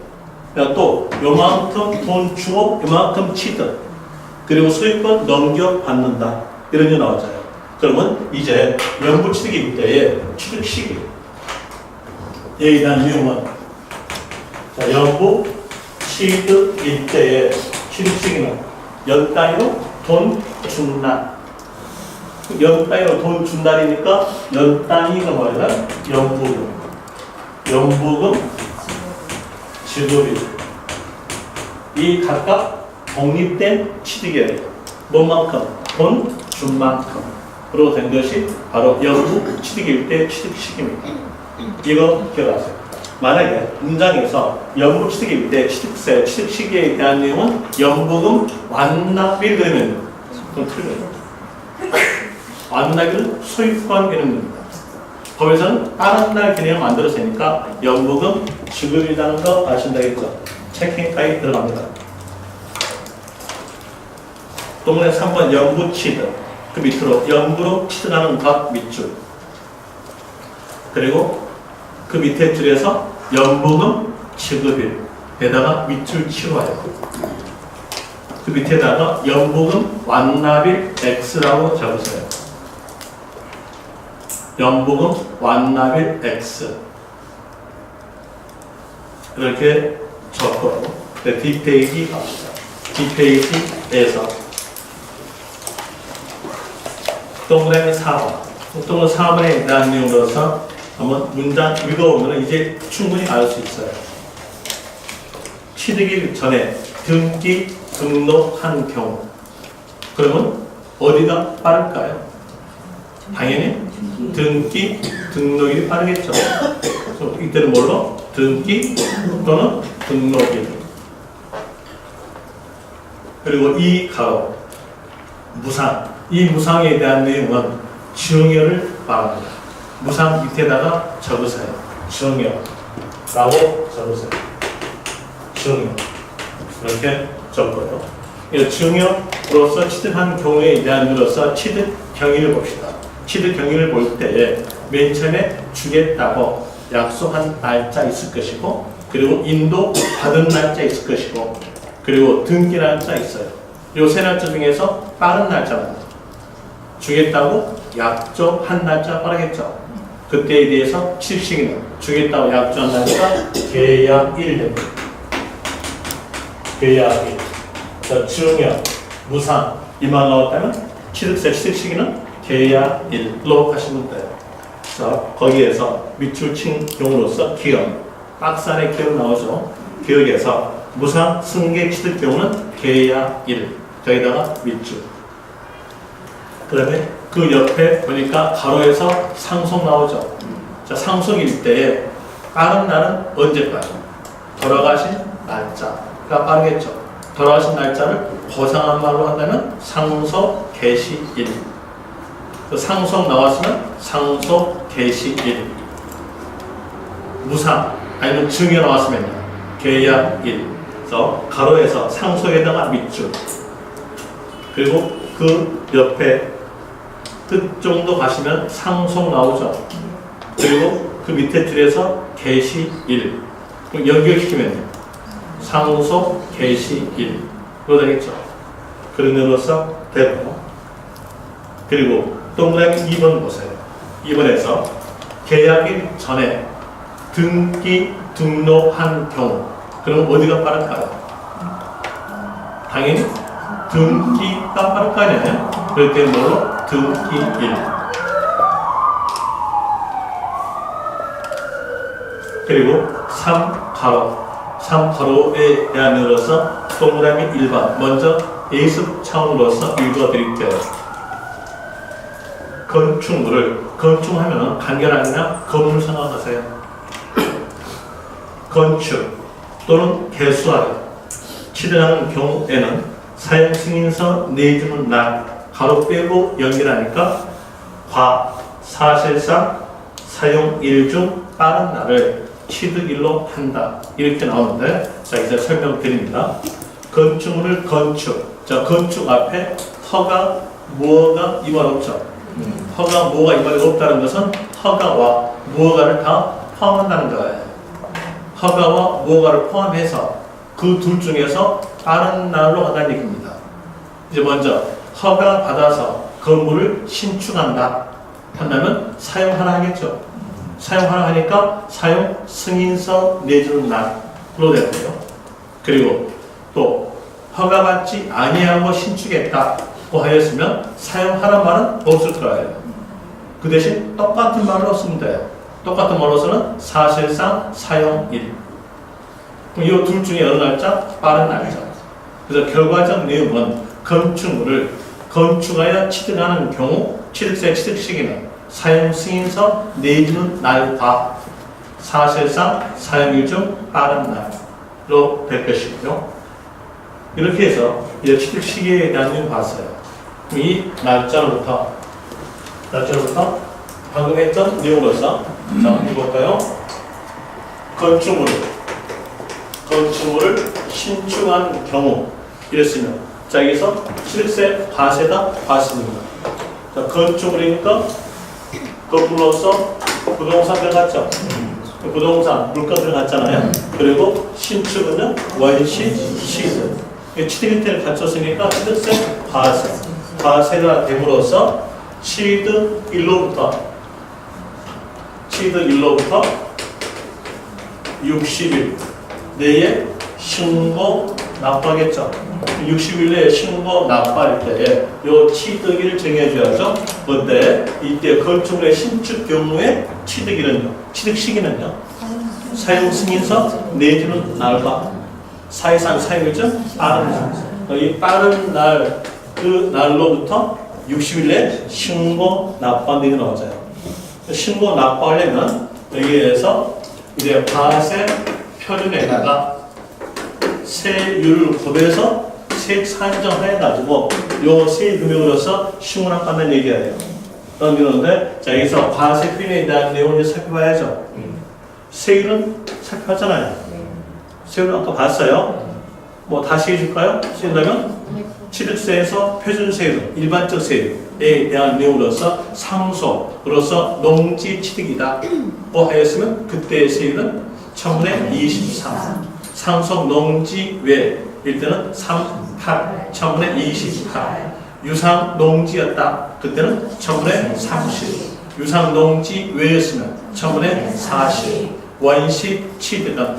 또 요만큼 돈 주고 요만큼 취득. 그리고 소유권 넘겨받는다. 이런 게 나오잖아요. 그러면 이제 연부 취득일 때의 취득 시기. 여기에 대한 내용은 자, 연부 취득일 때의 취득 시기는 연 단위로 돈 준날. 연 단위로 돈 준날이니까 연 단위가 뭐냐면 연부금. 연부금 지급일. 이 각각 독립된 취득이에요. 뭔만큼? 돈 준 만큼으로 된 것이 바로 연부 취득일 때 취득 시기입니다. 이거 기억하세요. 만약에 문장에서 연부 취득일 때 취득세, 취득 시기에 대한 내용은 연부금 완납일 그러면 그건 틀려요. 완납일은 소유권 개념입니다. 법에서는 다른 날 개념을 만들었으니까 연부금 지급이라는 거 아신다겠죠? 체킹까지 들어갑니다. 동문의 3번 연부 취득. 그 밑으로 연부로 취득하는 것 밑줄. 그리고 그 밑에 줄에서 연부금 지급일에다가 밑줄 치워요. 그 밑에다가 연부금 완납일 X라고 적으세요. 연부금 완납일 X. 이렇게 적고 뒷페이지 갑시다. 뒷페이지에서 동그라미 4번. 동그라미 4번에 대한 내용으로서 한번 문장 읽어보면 이제 충분히 알 수 있어요. 취득일 전에 등기 등록한 경우. 그러면 어디가 빠를까요? 당연히 등기 등록일이 빠르겠죠. 이때는 뭘로? 등기 또는 등록일. 그리고 이 가로 무상. 이 무상에 대한 내용은 증여를 말합니다. 무상 밑에다가 적으세요. 증여라고 적으세요. 증여. 이렇게 적고요. 증여로서 취득한 경우에 대한 으로서 취득 경위를 봅시다. 취득 경위를 볼 때에 맨 처음에 주겠다고 약속한 날짜 있을 것이고, 그리고 인도 받은 날짜 있을 것이고, 그리고 등기 날짜 있어요. 이 세 날짜 중에서 빠른 날짜입니다. 주겠다고 약속한 날짜 빠르겠죠. 그때에 대해서 취득시기는 주겠다고 약속한 날짜 계약일 됩니다. 계약일. 증여, 무상 이만 나왔다면 취득세 취득시기는 계약일로 하시면 돼요. 자, 거기에서 밑줄 친 경우로서 기억, 박스 안에 기억 나오죠. 기억에서 무상 승계 취득 경우는 계약일. 저기다가 밑줄. 그 다음에 그 옆에 보니까 가로에서 상속 나오죠. 자, 상속일 때 빠른 날은 언제까지? 돌아가신 날짜가 빠르겠죠. 돌아가신 날짜를 보상한 말로 한다면 상속 개시일. 상속 나왔으면 상속 개시일. 무상 아니면 증여 나왔으면요. 계약일. 그래서 가로에서 상속에다가 밑줄. 그리고 그 옆에 끝 정도 가시면 상속 나오죠. 그리고 그 밑에 줄에서 개시일. 연결시키면 상속 개시일. 그거 되겠죠. 그런 의미로서 되고. 그리고 동그라미 2번 보세요. 2번에서 계약일 전에 등기 등록한 경우. 그럼 어디가 빠를까요? 당연히 등기가 빠를 거 아니에요? 그럴 때 뭐로? 등기일. 그리고 3가로에 대한 의미로서 동그라미 1번 먼저 예습 차원으로서 읽어드릴게요. 건축물을 간결 아니라 건물 생각하세요. 건축 또는 개수하여 취득하는 경우에는 사용 승인서 내주는 날 가로 빼고 연결하니까 사실상 사용일 중 빠른 날을 취득일로 한다. 이렇게 나오는데, 자, 이제 설명드립니다. 건축물을 건축. 자, 건축 앞에 허가, 뭐가 이 말 없죠. 허가, 뭐가 이 말이 없다는 것은 허가와 무허가를 다 포함한다는 거예요. 허가와 무허가를 포함해서 그 둘 중에서 빠른 날로 한다는 얘기입니다. 이제 먼저 허가 받아서 건물을 신축한다 한다면 사용하라 하겠죠. 사용하라 하니까 사용 승인서 내주는 날로 되고요. 그리고 또 허가받지 아니하고 신축했다고 하였으면 사용하란 말은 없을 거예요. 그 대신 똑같은 말로 쓰면 돼요. 똑같은 말로서는 사실상 사용일. 이 둘 중에 어느 날짜? 빠른 날짜. 그래서 결과적 내용은 건축물을 건축하여 취득하는 경우 취득세 취득 시기는 사용 승인서 내주는 날과 사실상 사용일 중 빠른 날로 될 것이고요. 이렇게 해서 이제 취득 시기에 대한 내용 봤어요. 이 날짜로부터 방금 했던 내용으로서 자, 해볼까요? 건축물을 신축한 경우 이랬으면 자, 여기서 취득세 과세다 과세입니다. 자, 건축물이니까 거꾸로서 부동산 들어갔죠. 부동산 물가 들어갔잖아요. 그리고 신축은요 원시 취득. 취득 형태를 갖췄으니까 취득세 과세가 됨으로써 취득일로부터 60일 내에 신고 납부하겠죠. 60일 내에 신고 납부할 때에 요 취득일 정해줘야죠. 근데 이때 건축물의 신축 경우에 취득일은요, 취득 시기는요, 사용 승인서 내주는 날과 사실상 사용일죠. 빠른 날. 이 빠른 날, 그 날로부터 60일 내에 신고 납부한 일이 나오잖아요. 신고 납부하려면 여기에서 이제 과세 표준에다가 세율을 곱해서 세 산정해가지고 요 세 금액으로서 신고 납부한다는 얘기예요. 그런데 자 여기서 과세 표준에 대한 내용을 살펴봐야죠. 세율은 살펴봤잖아요. 세율은 아까 봤어요. 뭐 다시 해줄까요? 세율하면 취득세에서 표준세율, 일반적 세율에 대한 내용으로서 상속으로서 농지 취득이다 고 하였으면 그때의 세율은 1000분의 23 상속 농지 외일 때는 38 1000분의 28 유상 농지였다 그때는 1000분의 30 유상 농지 외였으면 1000분의 40 원시 취득은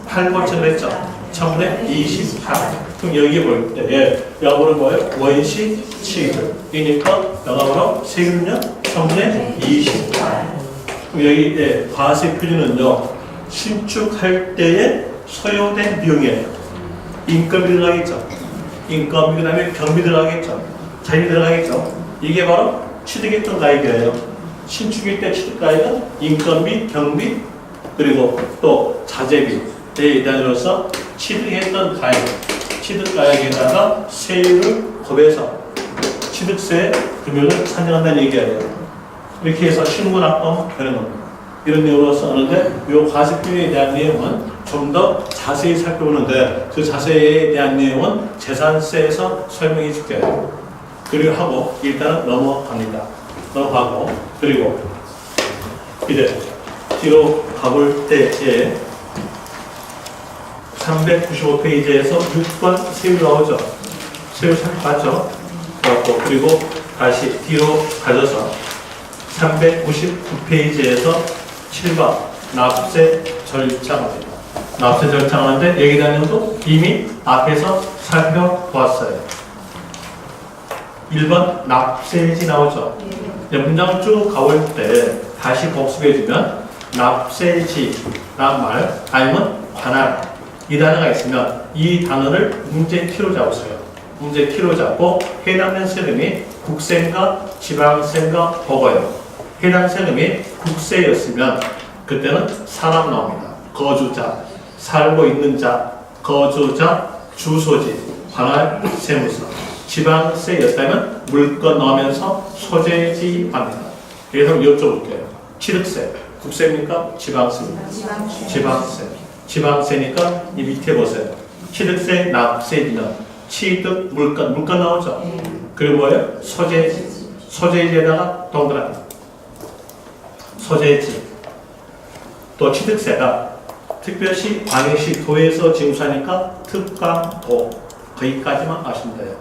8고천 했죠. 1000분의 28 그럼 여기 볼 때 영어로 뭐예요? 원시 취득이니까 영어로 세율은요 1000분의 28 그럼 여기 과세 표준은요 신축할 때에 소요된 비용이에요. 인건비 들어가겠죠. 인건비 그 다음에 경비 들어가겠죠. 자리 들어가겠죠. 이게 바로 취득했던 가액이에요. 신축일 때 취득 가액은 인건비, 경비 그리고 또 자재비에 대한으로서 취득했던 가액 취득가액에다가 세율을 곱해서 취득세 금액을 산정한다는 얘기예요. 이렇게 해서 신고 납부하면 되는 겁니다. 이런 내용으로서 하는데 이 과세표에 대한 내용은 좀 더 자세히 살펴보는데 그 자세에 대한 내용은 재산세에서 설명해 줄게요. 그리고 하고 일단은 넘어갑니다. 넘어가고 그리고 이제 뒤로 가볼 때에 395페이지에서 6번 세율 나오죠. 세율 살펴봤죠. 그리고 다시 뒤로 가져서 359페이지에서 7번 납세 절차입니다. 납세 절차하는데 여기에 대한 내용도 이미 앞에서 살펴보았어요. 1번 납세지 나오죠. 문장을 쭉 가볼 때 다시 복습해주면 납세지란 말 아니면 관할 이 단어가 있으면 이 단어를 문제 키로 잡으세요. 문제 키로 잡고 해당된 세금이 국세인가 지방세인가 보고요. 해당 세금이 국세였으면 그때는 사람 나옵니다. 거주자, 살고 있는 자, 거주자, 주소지, 관할 세무서. 지방세였다면 물건 넣으면서 소재지 합니다. 그래서 여쭤볼게요. 취득세, 국세입니까? 지방세입니까? 지방세. 지방세니까 이 밑에 보세요. 취득세, 납세지는 취득, 물건 나오죠? 그리고 뭐예요? 소재지. 소재지에다가 동그라미. 소재지. 또 취득세가 특별시, 광역시, 도에서 징수하니까 특강, 도. 거기까지만 아시면 돼요.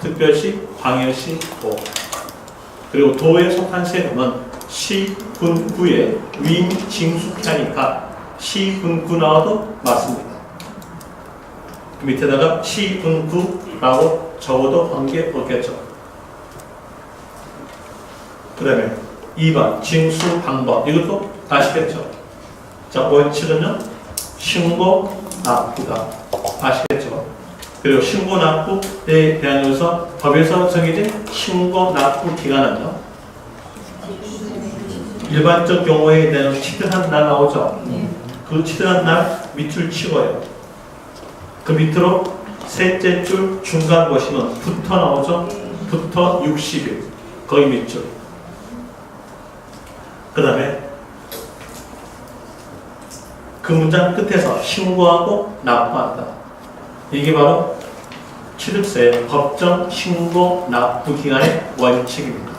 특별시, 광역시, 도. 그리고 도에 속한 세금은 시, 군, 구의 위, 징수자니까 시, 군, 구 나와도 맞습니다. 그 밑에다가 시, 군, 구라고 적어도 관계없겠죠. 그 다음에 2번 징수 방법, 이것도 아시겠죠? 자, 원칙은요 신고 납부다. 아시겠죠? 그리고 신고 납부에 대하여서 법에서 정해진 신고 납부 기간은요 일반적 경우에 대한 치등한 날 나오죠. 그 치등한 날 밑줄 치고요. 그 밑으로 셋째 줄 중간 보시면 부터 나오죠. 부터 60일 거기 밑줄. 그 다음에 그 문장 끝에서 신고하고 납부한다. 이게 바로 취득세의 법정 신고 납부 기간의 원칙입니다.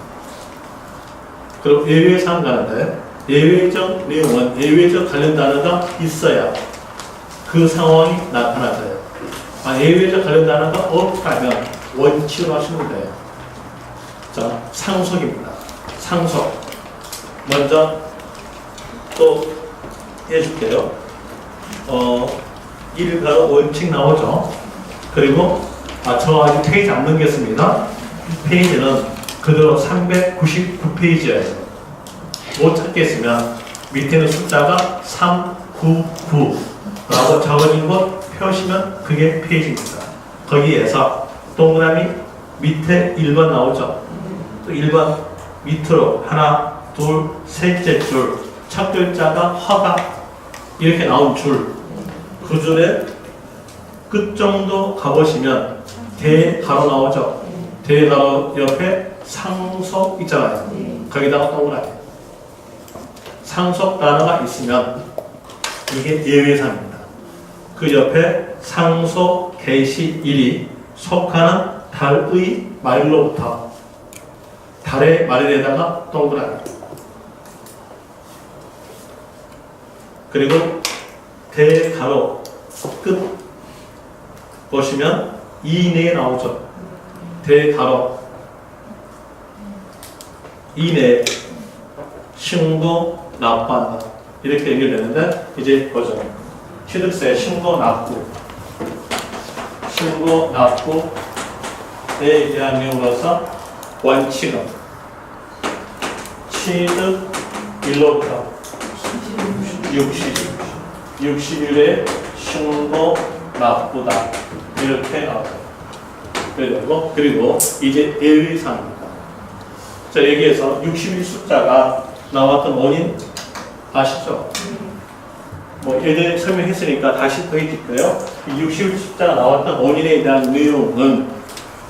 그리고 예외 사항 가는데 예외적 내용은 예외적 관련 단어가 있어야 그 상황이 나타나져요. 예외적 관련 단어가 없다면 원칙으로 하시면 돼요. 자, 상속입니다. 상속. 먼저 또 해줄게요. 1가로 원칙 나오죠. 그리고 저 아직 페이지 안 넘겼습니다. 페이지는 그대로 399페이지예요. 못 찾겠으면 밑에는 숫자가 399라고 적어진 것 펴시면 그게 페이지입니다. 거기에서 동그라미 밑에 1번 나오죠. 또 1번 밑으로 하나, 둘, 셋째 줄, 첫 글자가 허가 이렇게 나온 줄, 그 줄에 끝 정도 가보시면 대가로 나오죠. 대가로 옆에 상속 있잖아요. 거기다가 동그라미. 상속 단어가 있으면 이게 예외사입니다. 그 옆에 상속 개시일이 속하는 달의 말로부터 달의 말에다가 동그라미. 그리고 대가로 끝 보시면 이내에 나오죠. 대가로 이내 신고 납부한다. 이렇게 연결되는데 이제 보죠. 취득세 신고 납부. 신고 납부에 대한 내용으로서 원칙은 취득일로부터 60일에 신고 납부다. 이렇게 나와요. 그리고 이제 예외사항입니다. 자, 여기에서 60일 숫자가 나왔던 원인 아시죠? 예전에 설명했으니까 다시 더해줄게요. 60일 숫자가 나왔던 원인에 대한 내용은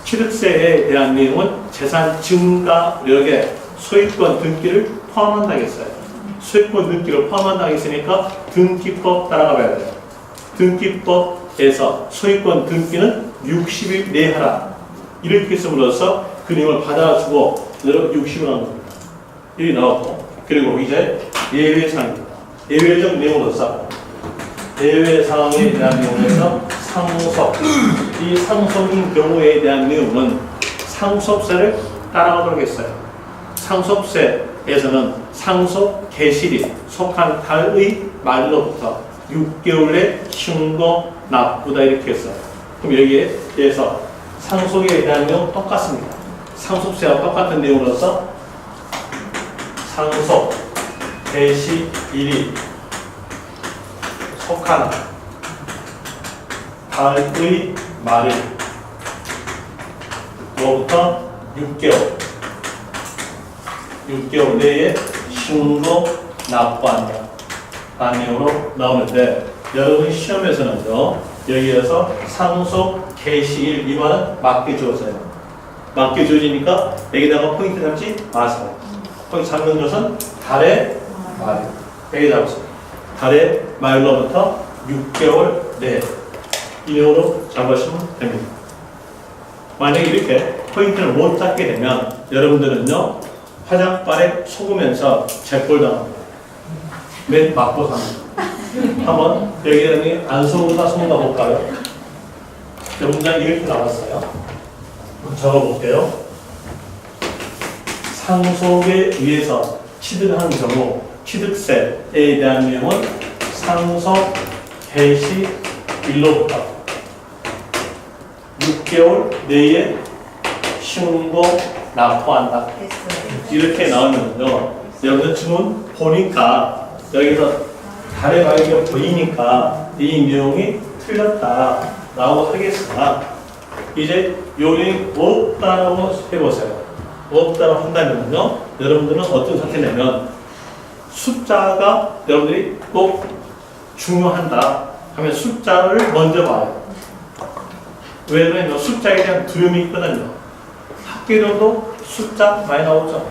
취득세에 대한 내용은 재산 증가력에 소유권 등기를 포함한다고 했어요. 소유권 등기를 포함한다고 했으니까 등기법 따라가 봐야 돼요. 등기법에서 소유권 등기는 60일 내에 하라. 이렇게 했음으로써 그 내용을 받아주고 60을 한 겁니다. 이렇게 나왔고, 그리고 이제 예외사항입니다. 예외적 내용으로서 예외사항에 대한 내용에서 상속, 이 상속인 경우에 대한 내용은 상속세를 따라가도록 했어요. 상속세에서는 상속 개시일이 속한 달의 말로부터 6개월 내 신고 납부다 이렇게 했어요. 그럼 여기에 대해서 상속에 대한 내용 똑같습니다. 상속세와 똑같은 내용으로서 상속 개시일이 속한 달의 말로부터 6개월 내에 신고 납부한다. 라는 내용으로 나오는데 여러분 시험에서는요 여기에서 상속 개시일 이 말은 맞게 주어져요. 맞게 주어지니까 여기다가 포인트 잡지 마세요. 거기 잡는 것은 달의 말. 여기 잡으세요. 달의 말로부터 6개월 내 이 내용으로 잡으시면 됩니다. 만약에 이렇게 포인트를 못 잡게 되면 여러분들은요 화장발에 속으면서 재꼴당합니다. 맨 막보상입니다. 한번 여기는 안 속는다 속는다 볼까요? 문장이 이렇게 나왔어요. 적어볼게요. 상속에 의해서 취득한 경우 취득세에 대한 내용은 상속 개시 일로부터 6개월 내에 신고 납부한다. 이렇게 나오면요. 여러분 지금 보니까 여기서 달의 발견 보이니까 이 내용이 틀렸다라고 하겠으나 이제 요령이 없다라고 해보세요. 없다고 한다면요. 여러분들은 어떤 상태냐면 숫자가 여러분들이 꼭 중요한다 하면 숫자를 먼저 봐요. 왜 그러냐면 숫자에 대한 두려움이 있거든요. 학교에도 숫자 많이 나오죠.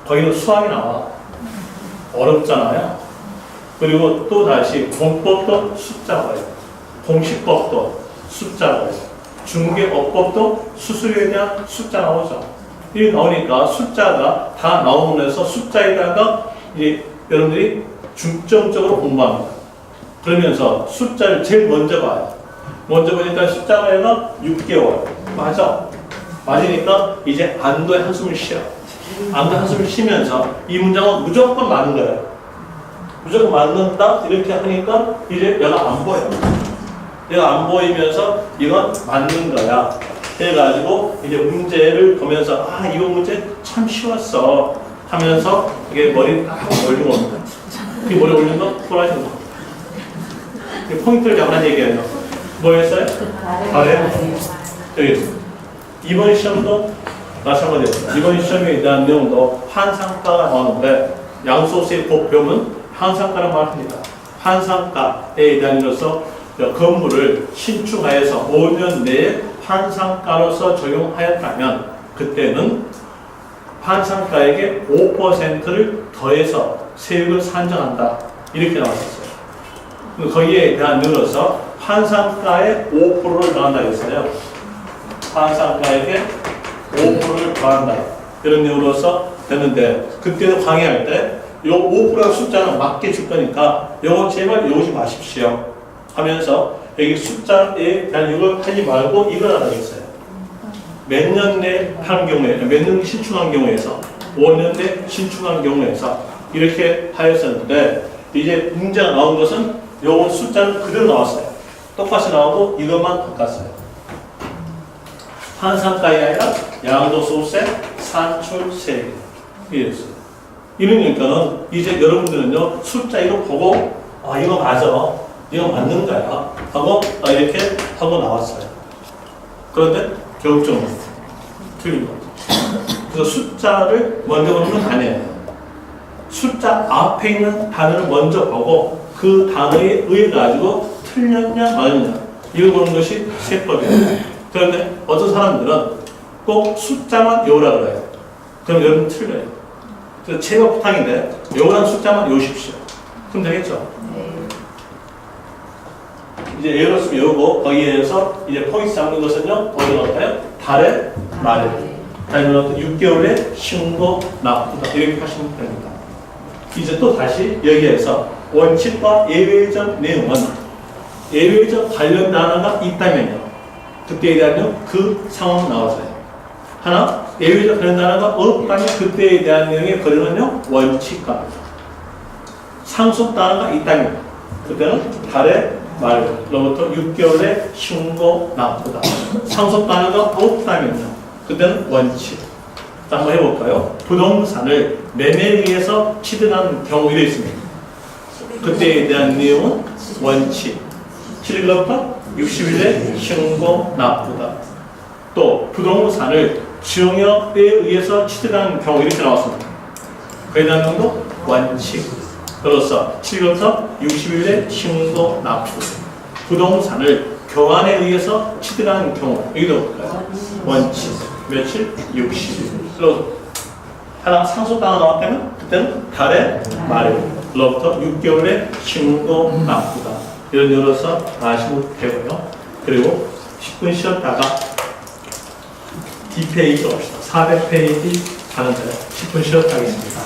거기는 수학이 나와. 어렵잖아요. 그리고 또 다시 공법도 숫자가요. 공시법도 숫자가요. 중개업법도 수수료에 대한 숫자 나오죠. 이게 나오니까 숫자가 다 나오면서 숫자에다가 이제 여러분들이 중점적으로 공부합니다. 그러면서 숫자를 제일 먼저 봐요. 먼저 보니까 숫자가 얘가 6개월. 맞아. 맞으니까 이제 안도의 한숨을 쉬어. 안도의 한숨을 쉬면서 이 문장은 무조건 맞는 거예요. 무조건 맞는다? 이렇게 하니까 이제 얘가 안 보여. 얘가 안 보이면서 이건 맞는 거야. 해가지고 이제 문제를 보면서 아, 이거 문제 참 쉬웠어 하면서 이게 머리 딱 올리고 옵니다. 이 머리 올리는 거 돌아가시는 거. 포인트를 잡으란 얘기예요. 뭐였어요? 아래? 여기. 이번 시험도 마찬가지예요. 이번 시험에 대한 내용도 환상가가 나오는데 양소수의 곱표는 환상가란 말을 합니다. 환상가에 대한 이로서 건물을 신축하여서 5년 내에 환상가로서 적용하였다면 그때는 환상가에게 5%를 더해서 세율을 산정한다. 이렇게 나왔었어요. 거기에 대한 이유로서 환상가에 5%를 더한다 했어요. 환상가에게 5%를 더한다. 이런 이유로서 됐는데 그때도 강의할 때 요 5%의 숫자는 맞게 줄 거니까 요거 제발 외우지 마십시오 하면서 여기 숫자에 대한 이걸 하지 말고 이걸 하라고 했어요. 몇 년 내 한 경우에, 몇 년 신축한 경우에서 5년 내 신축한 경우에서 이렇게 하였었는데 이제 문제가 나온 것은 요 숫자는 그대로 나왔어요. 똑같이 나오고 이것만 바꿨어요. 환상가이 아니라 양도소득세 산출세 이랬어요. 이러니까는 이제 여러분들은요 숫자 이거 보고 아 이거 맞아, 이거 맞는 거야 하고 이렇게 하고 나왔어요. 그런데 교육적으로 틀린 거죠. 그래서 숫자를 먼저 보는 건 아니에요. 숫자 앞에 있는 단어를 먼저 보고 그 단어에 의해 가지고 틀렸냐 맞느냐 이걸 보는 것이 세법이에요. 그런데 어떤 사람들은 꼭 숫자만 외우라 그래요. 그럼 여러분 틀려요. 그래서 제가 부탁인데 외우란 숫자만 외우십시오. 그럼 되겠죠? 이제 예를 들어서 외우고 거기에서 이제 포인트 잡는 것은요 어디 나올까요? 달의 말에 달의 6개월에 신고 납부다 이렇게 하시면 됩니다. 이제 또 다시 여기에서 원칙과 예외적 내용은 예외적 관련 단어가 있다면요 그때에 대한 그 상황 나와서요. 하나 예외적 관련 단어가 없다면 그때에 대한 내용의 거리는요 원칙과 상속 단어가 있다면 그때는 달의 말로부터 6개월에 신고 납부다. 상속 단어가 없다면요 그때는 원칙. 자, 한번 해볼까요? 부동산을 매매에 의해서 취득한 경우 이래 있습니다. 그때에 대한 내용은 원칙. 7일부터 60일에 신고 납부다. 또 부동산을 증여에 의해서 취득한 경우 이렇게 나왔습니다. 그에 대한 내용도 원칙. 그로서 7일부터 60일에 신고 납부. 부동산을 교환에 의해서 취득한 경우 여기도 볼까요? 원칙. 며칠? 60일. 하나 상속당한 나왔다면 그때는 달의 말로부터 6개월에 신고 납부다. 이런 이유로서 아시면 되고요. 그리고 10분 쉬었다가 D페이지 봅시다. 400페이지 가는데 10분 쉬었다 하겠습니다.